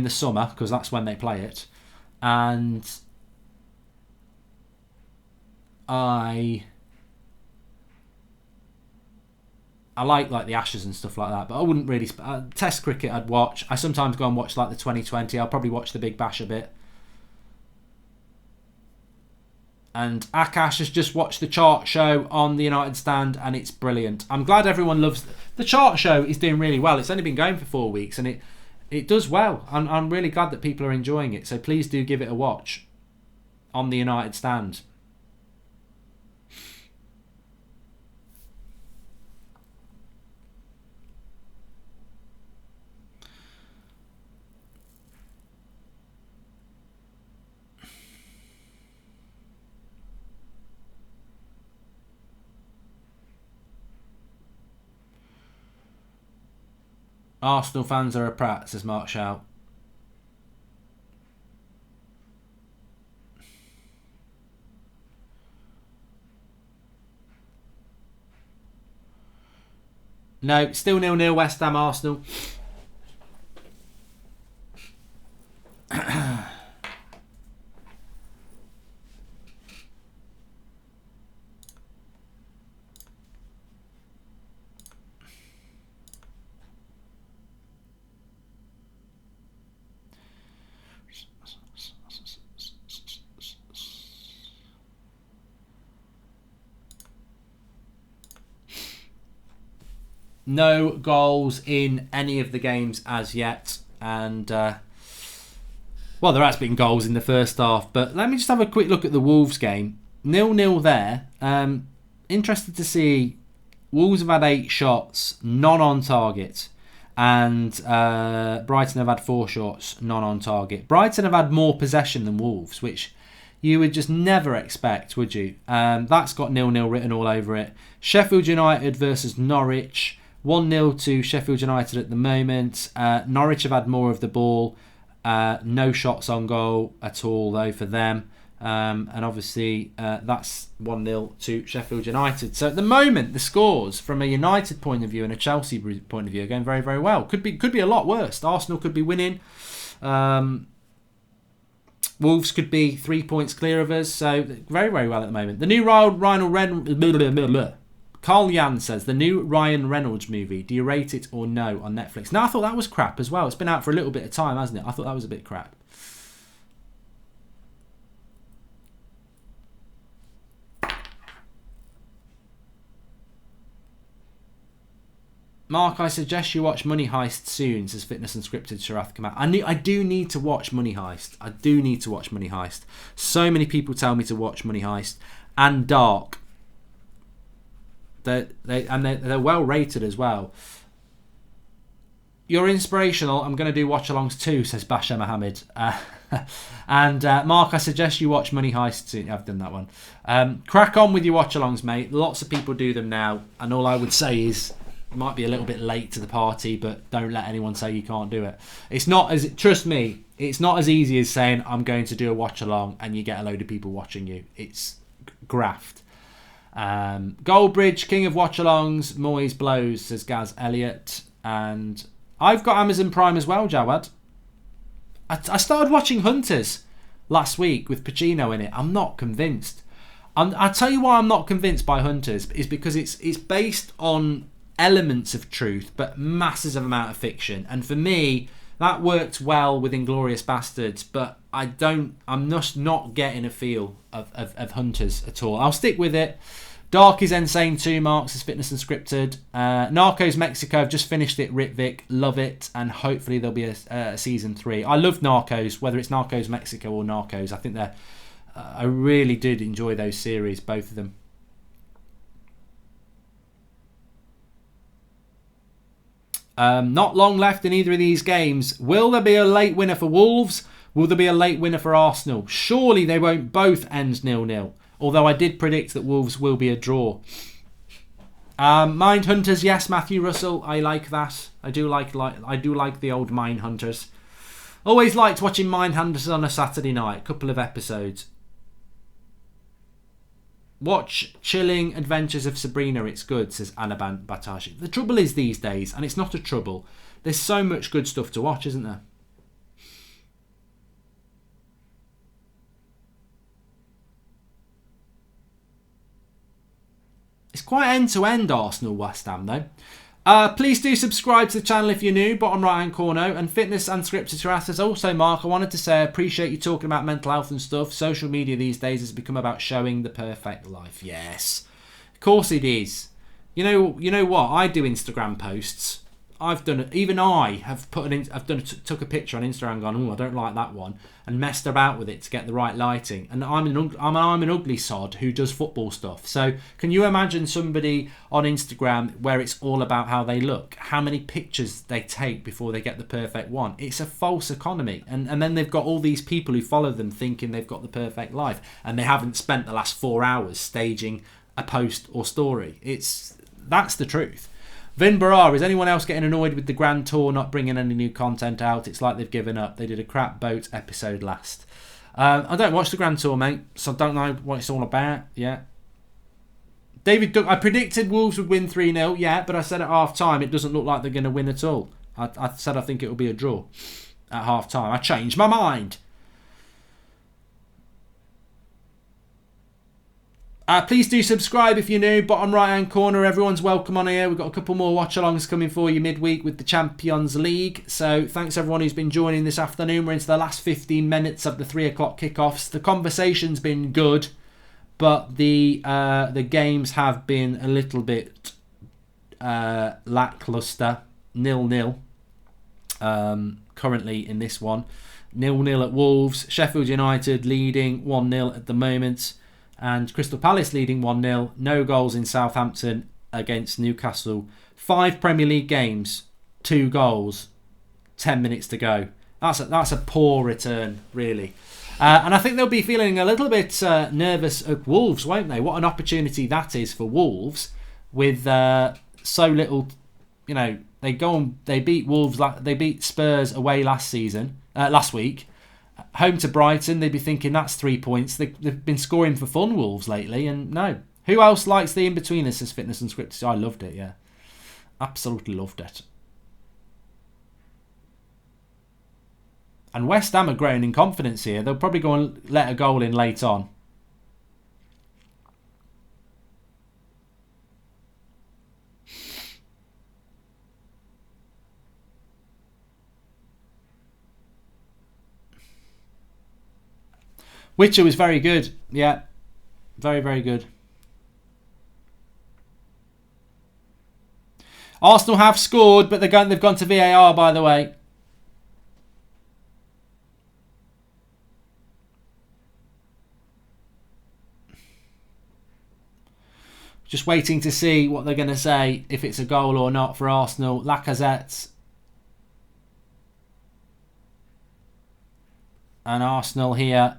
summer because that's when they play it. And I like the Ashes and stuff like that, but I wouldn't really Test cricket I'd watch. I sometimes go and watch like the 2020. I'll probably watch the Big Bash a bit. And Akash has just watched the chart show on the United Stand and it's brilliant. I'm glad everyone loves the chart show. Is doing really well. It's only been going for 4 weeks and it does well. I'm really glad that people are enjoying it. So please do give it a watch on the United Stand. Arsenal fans are a prat, says Mark Shout. No, still 0-0 West Ham Arsenal. No goals in any of the games as yet. And, well, there has been goals in the first half. But let me just have a quick look at the Wolves game. 0-0 there. Interested to see Wolves have had 8 shots, none on target. And Brighton have had 4 shots, none on target. Brighton have had more possession than Wolves, which you would just never expect, would you? That's got 0-0 written all over it. Sheffield United versus Norwich. 1-0 to Sheffield United at the moment. Norwich have had more of the ball. No shots on goal at all, though, for them. And obviously, that's 1-0 to Sheffield United. So at the moment, the scores from a United point of view and a Chelsea point of view are going very, very well. Could be a lot worse. Arsenal could be winning. Wolves could be 3 points clear of us. So very, very well at the moment. The new Ryan Reynolds... Carl Jan says, the new Ryan Reynolds movie, do you rate it or no on Netflix? No, I thought that was crap as well. It's been out for a little bit of time, hasn't it? I thought that was a bit crap. Mark, I suggest you watch Money Heist soon, says Fitness Unscripted Sharath Kamal. I do need to watch Money Heist. I do need to watch Money Heist. So many people tell me to watch Money Heist and Dark. They're well rated as well. You're inspirational. I'm going to do watch-alongs too, says Basha Mohammed. And Mark, I suggest you watch Money Heist soon. I've done that one. Crack on with your watch-alongs, mate. Lots of people do them now. And all I would say is, you might be a little bit late to the party, but don't let anyone say you can't do it. It's not as... Trust me, it's not as easy as saying, I'm going to do a watch-along and you get a load of people watching you. It's graft. Goldbridge, king of watch-alongs, Moyes blows, says Gaz Elliott. And I've got Amazon Prime as well, Jawad. I started watching Hunters last week with Pacino in it. I'm not convinced. I'll tell you why I'm not convinced by Hunters, is because it's based on elements of truth, but masses of amount of fiction. And for me, that worked well with Inglourious Bastards, but I'm just not getting a feel of Hunters at all. I'll stick with it. Dark is insane too, Marks is Fitness Unscripted. Narcos Mexico, I've just finished it, Ritvik, love it, and hopefully there'll be a season 3. I love Narcos, whether it's Narcos Mexico or Narcos. I think I really did enjoy those series, both of them. Not long left in either of these games. Will there be a late winner for Wolves? Will there be a late winner for Arsenal? Surely they won't both end 0-0. Although I did predict that Wolves will be a draw. Mind Hunters, yes, Matthew Russell. I like that. I do like the old Mind Hunters. Always liked watching Mind Hunters on a Saturday night. Couple of episodes. Watch Chilling Adventures of Sabrina, it's good, says Anaban Batashi. The trouble is these days, and it's not a trouble, there's so much good stuff to watch, isn't there? It's quite end-to-end Arsenal West Ham though. Please do subscribe to the channel if you're new, bottom right hand corner. And Fitness Unscripted Harassers. Also, Mark, I wanted to say I appreciate you talking about mental health and stuff. Social media these days has become about showing the perfect life. Yes, of course it is. You know what? I do Instagram posts. I've done it. Even I have took a picture on Instagram, and gone, oh, I don't like that one, and messed about with it to get the right lighting. And I'm an ugly sod who does football stuff. So can you imagine somebody on Instagram where it's all about how they look, how many pictures they take before they get the perfect one? It's a false economy, and then they've got all these people who follow them thinking they've got the perfect life, and they haven't spent the last 4 hours staging a post or story. That's the truth. Vin Barra, is anyone else getting annoyed with the Grand Tour not bringing any new content out? It's like they've given up. They did a crap boat episode last. I don't watch the Grand Tour, mate, so I don't know what it's all about yet. David Duck, I predicted Wolves would win 3-0, yeah, but I said at half-time it doesn't look like they're going to win at all. I said I think it will be a draw at half-time. I changed my mind. Please do subscribe if you're new. Bottom right-hand corner, everyone's welcome on here. We've got a couple more watch-alongs coming for you midweek with the Champions League. So thanks everyone who's been joining this afternoon. We're into the last 15 minutes of the 3 o'clock kickoffs. The conversation's been good, but the games have been a little bit lackluster. 0-0 currently in this one. 0-0 at Wolves. Sheffield United leading 1-0 at the moment. And Crystal Palace leading 1-0. No goals in Southampton against Newcastle. 5 Premier League games, 2 goals, 10 minutes to go. That's a poor return, really. And I think they'll be feeling a little bit nervous at Wolves, won't they? What an opportunity that is for Wolves with so little. You know, they beat Wolves. They beat Spurs away last week. Home to Brighton, they'd be thinking that's 3 points. They've been scoring for fun, Wolves, lately, and no. Who else likes the in-betweeners as Fitness and Scripted? I loved it, yeah. Absolutely loved it. And West Ham are growing in confidence here. They'll probably go and let a goal in late on. Witcher was very good. Yeah. Very, very good. Arsenal have scored, but they've gone to VAR, by the way. Just waiting to see what they're going to say, if it's a goal or not for Arsenal. Lacazette. And Arsenal here.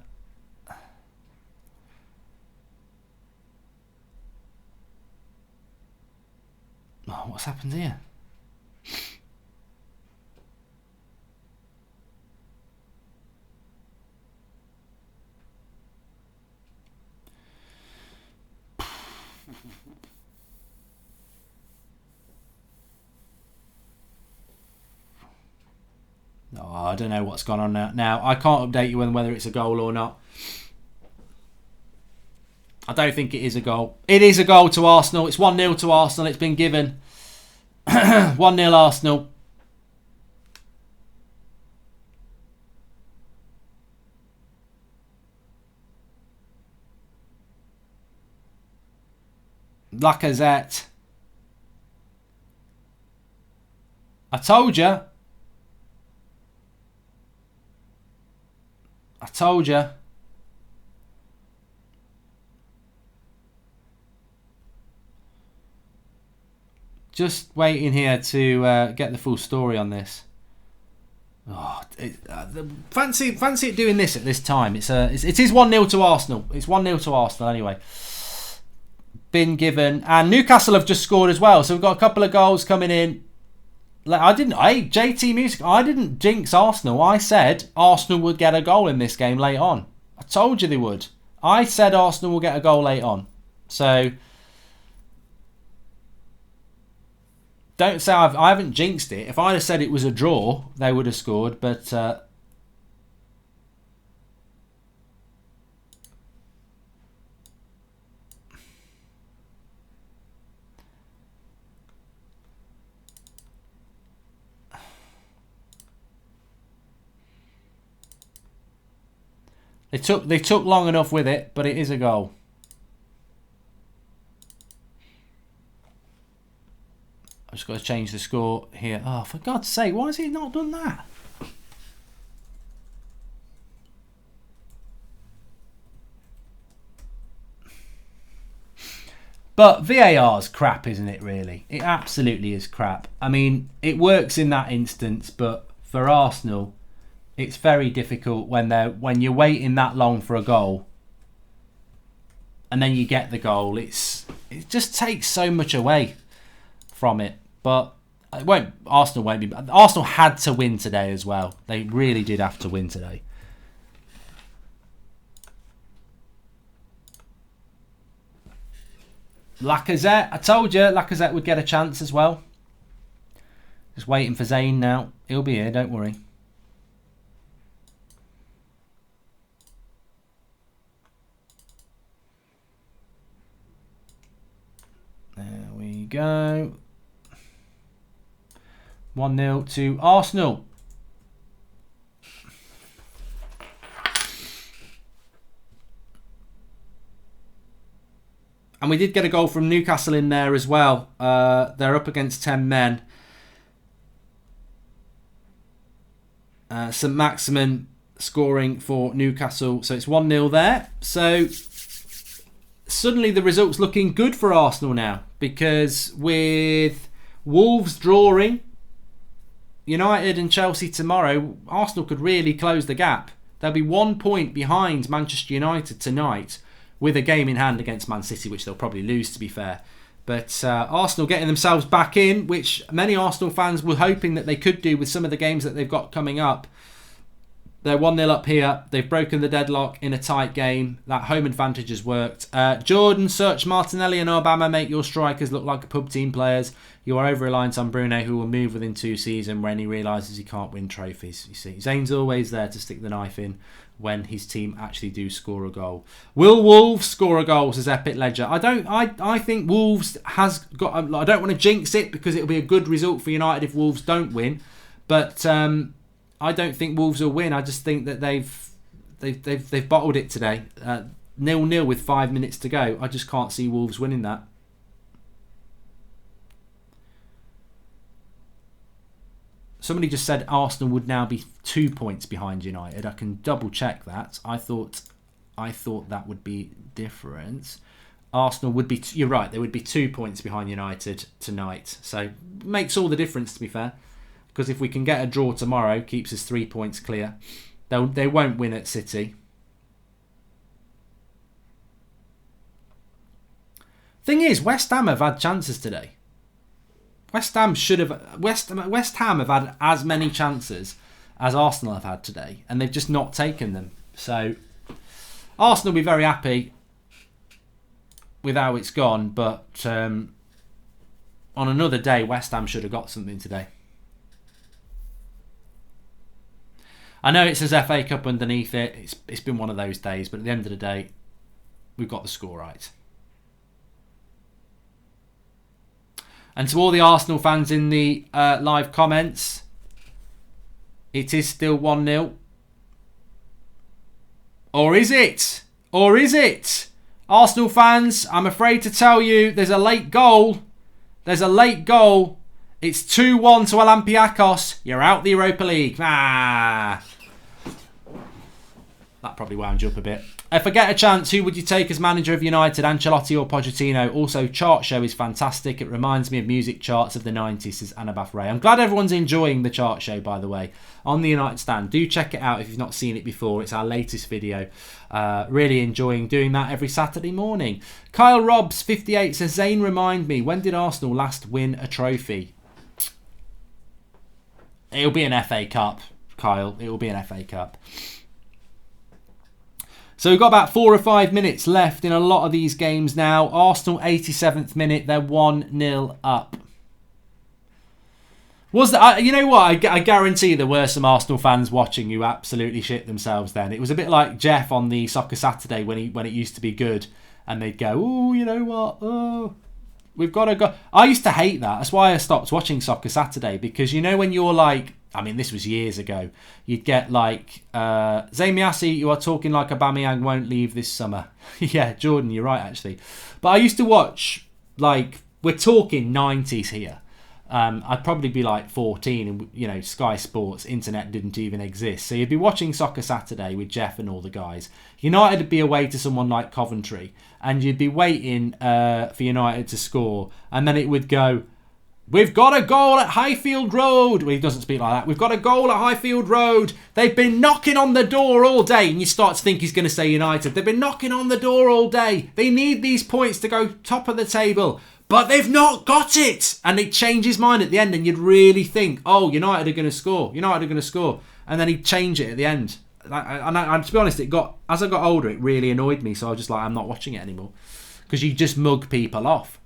Oh, what's happened here? Oh, I don't know what's gone on now. Now, I can't update you on whether it's a goal or not. I don't think it is a goal. It is a goal to Arsenal. It's 1-0 to Arsenal. It's been given. 1-0 Arsenal. Lacazette. I told you. I told you. Just waiting here to get the full story on this. Oh, fancy it doing this at this time. It is 1-0 to Arsenal. It's 1-0 to Arsenal anyway. Been given, and Newcastle have just scored as well. So we've got a couple of goals coming in. JT Music. I didn't jinx Arsenal. I said Arsenal would get a goal in this game late on. I told you they would. I said Arsenal will get a goal late on. So. Don't say I haven't jinxed it. If I'd have said it was a draw, they would have scored. But they took long enough with it. But it is a goal. I've just got to change the score here. Oh, for God's sake, why has he not done that? But VAR's crap, isn't it, really? It absolutely is crap. I mean, it works in that instance, but for Arsenal, it's very difficult when you're waiting that long for a goal and then you get the goal. It just takes so much away from it. But Arsenal won't be. Arsenal had to win today as well. They really did have to win today. Lacazette. I told you Lacazette would get a chance as well. Just waiting for Zayn now. He'll be here, don't worry. There we go. 1-0 to Arsenal. And we did get a goal from Newcastle in there as well. They're up against 10 men. St Maximin scoring for Newcastle. So it's 1-0 there. So suddenly the result's looking good for Arsenal now. Because with Wolves drawing, United and Chelsea tomorrow, Arsenal could really close the gap. They'll be 1 point behind Manchester United tonight, with a game in hand against Man City, which they'll probably lose, to be fair. But Arsenal getting themselves back in, which many Arsenal fans were hoping that they could do with some of the games that they've got coming up. They're 1-0 up here. They've broken the deadlock in a tight game. That home advantage has worked. Jordan, Such, Martinelli and Obama make your strikers look like pub team players. You are over-reliant on Bruno, who will move within 2 seasons when he realises he can't win trophies. You see, Zane's always there to stick the knife in when his team actually do score a goal. Will Wolves score a goal, says Epic Ledger. I think Wolves has got... I don't want to jinx it because it'll be a good result for United if Wolves don't win. But I don't think Wolves will win. I just think that they've bottled it today. 0-0 with 5 minutes to go. I just can't see Wolves winning that. Somebody just said Arsenal would now be 2 points behind United. I can double check that. I thought that would be different. Arsenal would be... You're right. They would be 2 points behind United tonight. So makes all the difference, to be fair. Because if we can get a draw tomorrow, keeps us 3 points clear. They won't win at City. Thing is, West Ham have had chances today. West Ham have had as many chances as Arsenal have had today, and they've just not taken them. So Arsenal will be very happy with how it's gone, but on another day, West Ham should have got something today. I know it says FA Cup underneath it. It's been one of those days, but at the end of the day, we've got the score right. And to all the Arsenal fans in the live comments, it is still 1-0. Or is it? Or is it? Arsenal fans, I'm afraid to tell you, there's a late goal. There's a late goal. It's 2-1 to Olympiacos. You're out the Europa League. That probably wound you up a bit. If I get a chance, who would you take as manager of United, Ancelotti or Pochettino? Also, chart show is fantastic. It reminds me of music charts of the 90s, says Annabeth Ray. I'm glad everyone's enjoying the chart show, by the way, on the United Stand. Do check it out if you've not seen it before. It's our latest video. Really enjoying doing that every Saturday morning. Kyle Robbs, 58, says, Zane, remind me, when did Arsenal last win a trophy? It'll be an FA Cup, Kyle. It will be an FA Cup. So we've got about 4 or 5 minutes left in a lot of these games now. Arsenal 87th minute, they're 1-0 up. Was that? You know what? I guarantee there were some Arsenal fans watching who absolutely shit themselves then. It was a bit like Jeff on the Soccer Saturday when it used to be good, and they'd go, "Oh, you know what? Oh, we've got to go." I used to hate that. That's why I stopped watching Soccer Saturday, because you know when you're like, I mean, this was years ago. You'd get like, Zayn Miassi, you are talking like Aubameyang won't leave this summer. Yeah, Jordan, you're right, actually. But I used to watch, like, we're talking 90s here. I'd probably be like 14 and, you know, Sky Sports, internet didn't even exist. So you'd be watching Soccer Saturday with Jeff and all the guys. United would be away to someone like Coventry and you'd be waiting for United to score. And then it would go, we've got a goal at Highfield Road. Well, he doesn't speak like that. We've got a goal at Highfield Road. They've been knocking on the door all day. And you start to think he's going to say United. They've been knocking on the door all day. They need these points to go top of the table. But they've not got it. And he'd change his mind at the end. And you'd really think, oh, United are going to score. United are going to score. And then he'd change it at the end. And to be honest, as I got older, it really annoyed me. So I was just like, I'm not watching it anymore. because you just mug people off.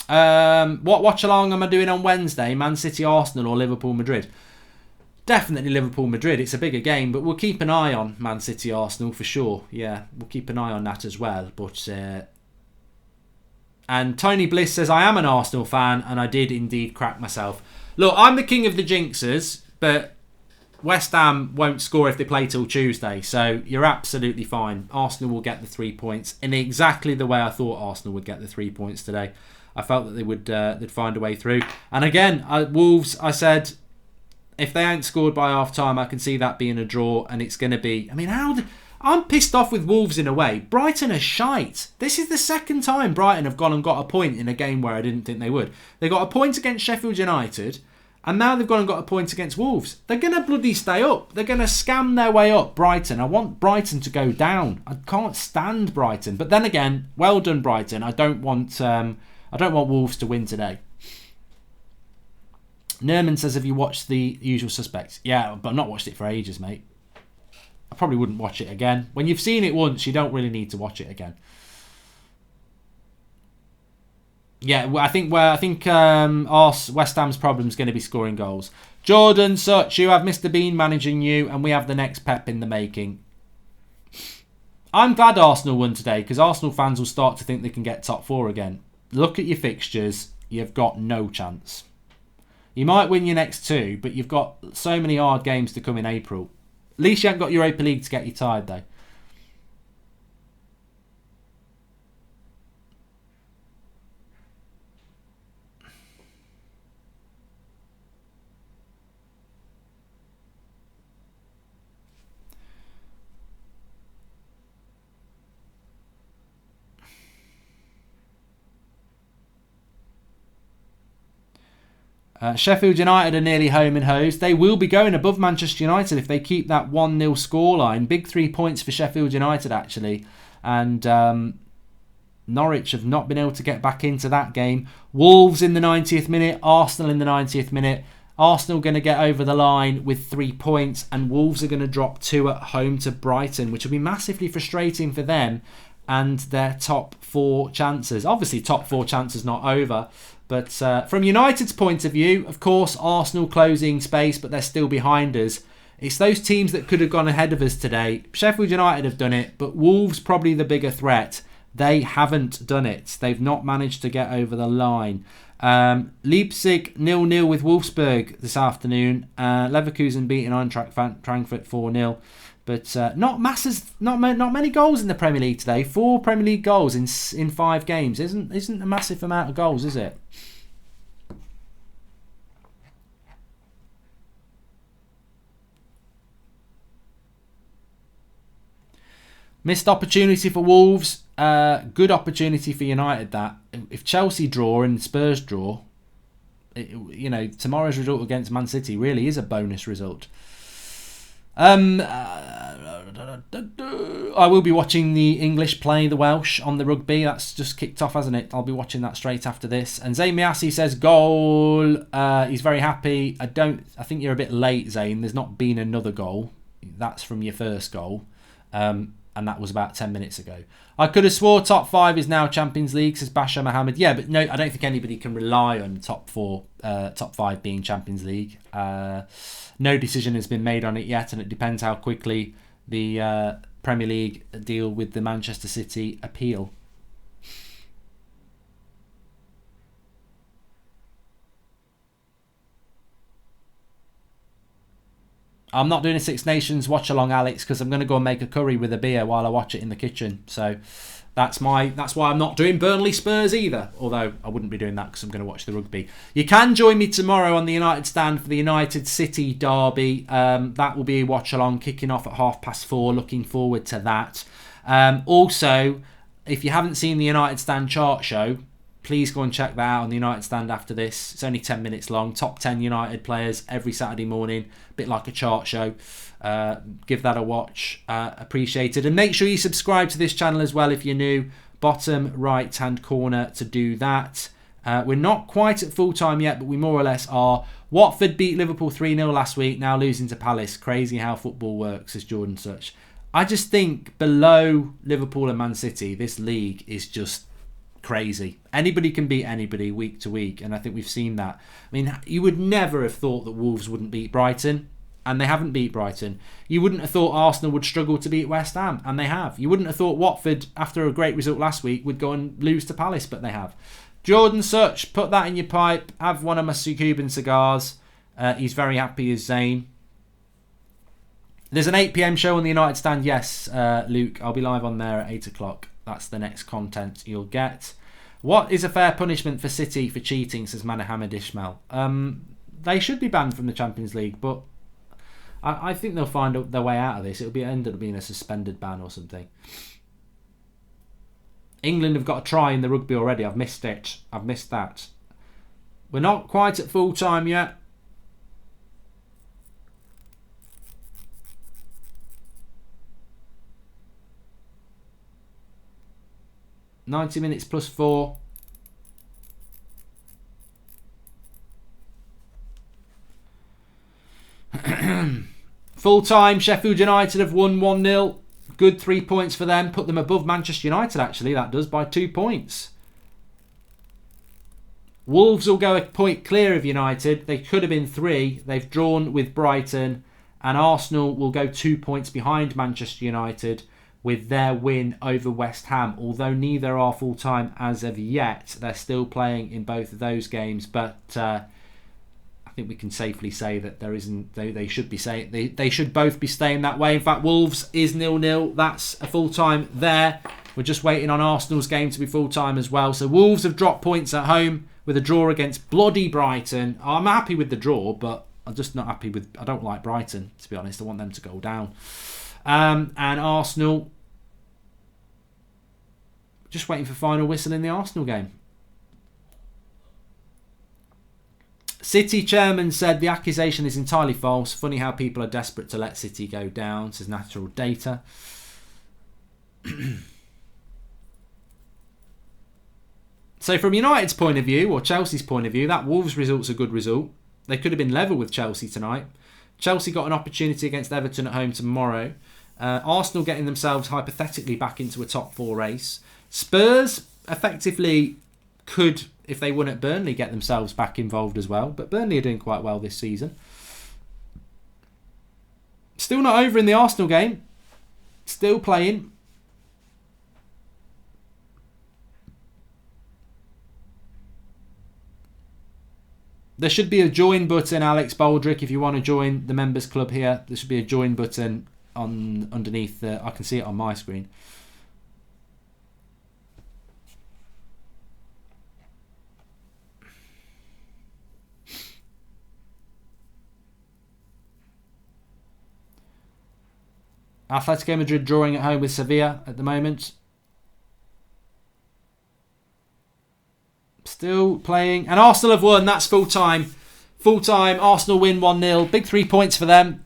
What watch along am I doing on Wednesday? Man City, Arsenal or Liverpool, Madrid? Definitely Liverpool, Madrid. It's a bigger game, but we'll keep an eye on Man City, Arsenal for sure. Yeah, we'll keep an eye on that as well. But and Tony Bliss says, I am an Arsenal fan and I did indeed crack myself. Look, I'm the king of the jinxers, but West Ham won't score if they play till Tuesday, so you're absolutely fine. Arsenal will get the 3 points in exactly the way I thought Arsenal would get the 3 points today. I felt that they would they'd find a way through. And again, Wolves, I said, if they ain't scored by half time, I can see that being a draw, and it's going to be... I mean, I'm pissed off with Wolves in a way. Brighton are shite. This is the second time Brighton have gone and got a point in a game where I didn't think they would. They got a point against Sheffield United, and now they've gone and got a point against Wolves. They're going to bloody stay up. They're going to scam their way up, Brighton. I want Brighton to go down. I can't stand Brighton. But then again, well done, Brighton. I don't want Wolves to win today. Nerman says, have you watched The Usual Suspects? Yeah, but I've not watched it for ages, mate. I probably wouldn't watch it again. When you've seen it once, you don't really need to watch it again. Yeah, I think West Ham's problem is going to be scoring goals. Jordan Such, you have Mr. Bean managing you, and we have the next Pep in the making. I'm glad Arsenal won today, because Arsenal fans will start to think they can get top four again. Look at your fixtures. You've got no chance. You might win your next two, but you've got so many hard games to come in April. At least you haven't got Europa League to get you tired, though. Sheffield United are nearly home and hosed. They will be going above Manchester United if they keep that 1-0 scoreline. Big 3 points for Sheffield United, actually. And Norwich have not been able to get back into that game. Wolves in the 90th minute. Arsenal in the 90th minute. Arsenal going to get over the line with 3 points. And Wolves are going to drop 2 at home to Brighton, which will be massively frustrating for them and their top 4 chances. Obviously, top 4 chances not over. But from United's point of view, of course, Arsenal closing space, but they're still behind us. It's those teams that could have gone ahead of us today. Sheffield United have done it, but Wolves probably the bigger threat. They haven't done it. They've not managed to get over the line. Leipzig 0-0 with Wolfsburg this afternoon. Leverkusen beating Eintracht Frankfurt 4-0. But not many goals in the Premier League today. 4 Premier League goals in 5 games isn't a massive amount of goals, is it? Missed opportunity for Wolves. Good opportunity for United. That if Chelsea draw and Spurs draw, tomorrow's result against Man City really is a bonus result. I will be watching the English play the Welsh on the rugby. That's just kicked off, hasn't it? I'll be watching that straight after this. And Zayn Miassi says goal. He's very happy. I think you're a bit late, Zayn. There's not been another goal. That's from your first goal. And that was about 10 minutes ago. I could have swore top 5 is now Champions League, says Basha Mohammed. Yeah, but no, I don't think anybody can rely on top 5 being Champions League. No decision has been made on it yet, and it depends how quickly the Premier League deal with the Manchester City appeal. I'm not doing a Six Nations watch along, Alex, because I'm going to go and make a curry with a beer while I watch it in the kitchen. So that's why I'm not doing Burnley Spurs either. Although I wouldn't be doing that because I'm going to watch the rugby. You can join me tomorrow on the United Stand for the United City derby. That will be a watch along kicking off at 4:30. Looking forward to that. Also, if you haven't seen the United Stand chart show, please go and check that out on the United Stand after this. It's only 10 minutes long. Top 10 United players every Saturday morning. A bit like a chart show. Give that a watch. Appreciated. And make sure you subscribe to this channel as well if you're new. Bottom right hand corner to do that. We're not quite at full time yet, but we more or less are. Watford beat Liverpool 3-0 last week, now losing to Palace. Crazy how football works, says Jordan Such. I just think below Liverpool and Man City, this league is just crazy. Anybody can beat anybody week to week, and I think we've seen that. I mean, you would never have thought that Wolves wouldn't beat Brighton, and they haven't beat Brighton. You wouldn't have thought Arsenal would struggle to beat West Ham, and they have. You wouldn't have thought Watford, after a great result last week, would go and lose to Palace, but they have. Jordan Such, put that in your pipe. Have one of my Cuban cigars. He's very happy as Zane. There's an 8 p.m. show on the United Stand. Yes, Luke, I'll be live on there at 8 o'clock. That's the next content you'll get. What is a fair punishment for City for cheating, says Manahamed Ishmael. They should be banned from the Champions League, but I think they'll find their way out of this. It'll end up being a suspended ban or something. England have got a try in the rugby already. I've missed it. I've missed that. We're not quite at full time yet. $90 minutes plus 4. Full time, Sheffield United have won 1-0. Good 3 points for them. Put them above Manchester United, actually, that does, by 2 points. Wolves will go a point clear of United. They could have been 3. They've drawn with Brighton. And Arsenal will go 2 points behind Manchester United with their win over West Ham. Although neither are full-time as of yet, they're still playing in both of those games. But I think we can safely say that there isn't. They should be saying they should both be staying that way. In fact, Wolves is 0-0. That's a full-time there. We're just waiting on Arsenal's game to be full-time as well. So Wolves have dropped points at home with a draw against bloody Brighton. I'm happy with the draw, but I'm just not happy with. I don't like Brighton, to be honest. I want them to go down. And Arsenal. Just waiting for final whistle in the Arsenal game. City chairman said the accusation is entirely false. Funny how people are desperate to let City go down, says Natural Data. So from United's point of view, or Chelsea's point of view, that Wolves result's a good result. They could have been level with Chelsea tonight. Chelsea got an opportunity against Everton at home tomorrow. Arsenal getting themselves hypothetically back into a top 4 race. Spurs effectively could, if they won at Burnley, get themselves back involved as well. But Burnley are doing quite well this season. Still not over in the Arsenal game. Still playing. There should be a join button, Alex Baldrick, if you want to join the members club here. There should be a join button underneath. I can see it on my screen. Atletico Madrid drawing at home with Sevilla at the moment. Still playing. And Arsenal have won. That's full time. Full time. Arsenal win 1-0. Big 3 points for them.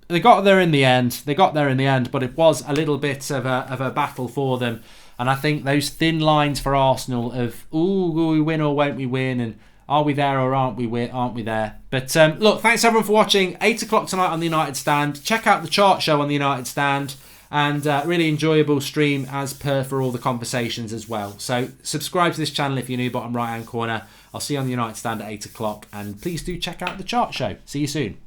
They got there in the end. But it was a little bit of a battle for them. And I think those thin lines for Arsenal of, ooh, will we win or won't we win? And are we there or aren't we there? But look, thanks everyone for watching. 8 o'clock tonight on the United Stand. Check out the chart show on the United Stand. And really enjoyable stream as per for all the conversations as well. So subscribe to this channel if you're new, bottom right hand corner. I'll see you on the United Stand at 8 o'clock. And please do check out the chart show. See you soon.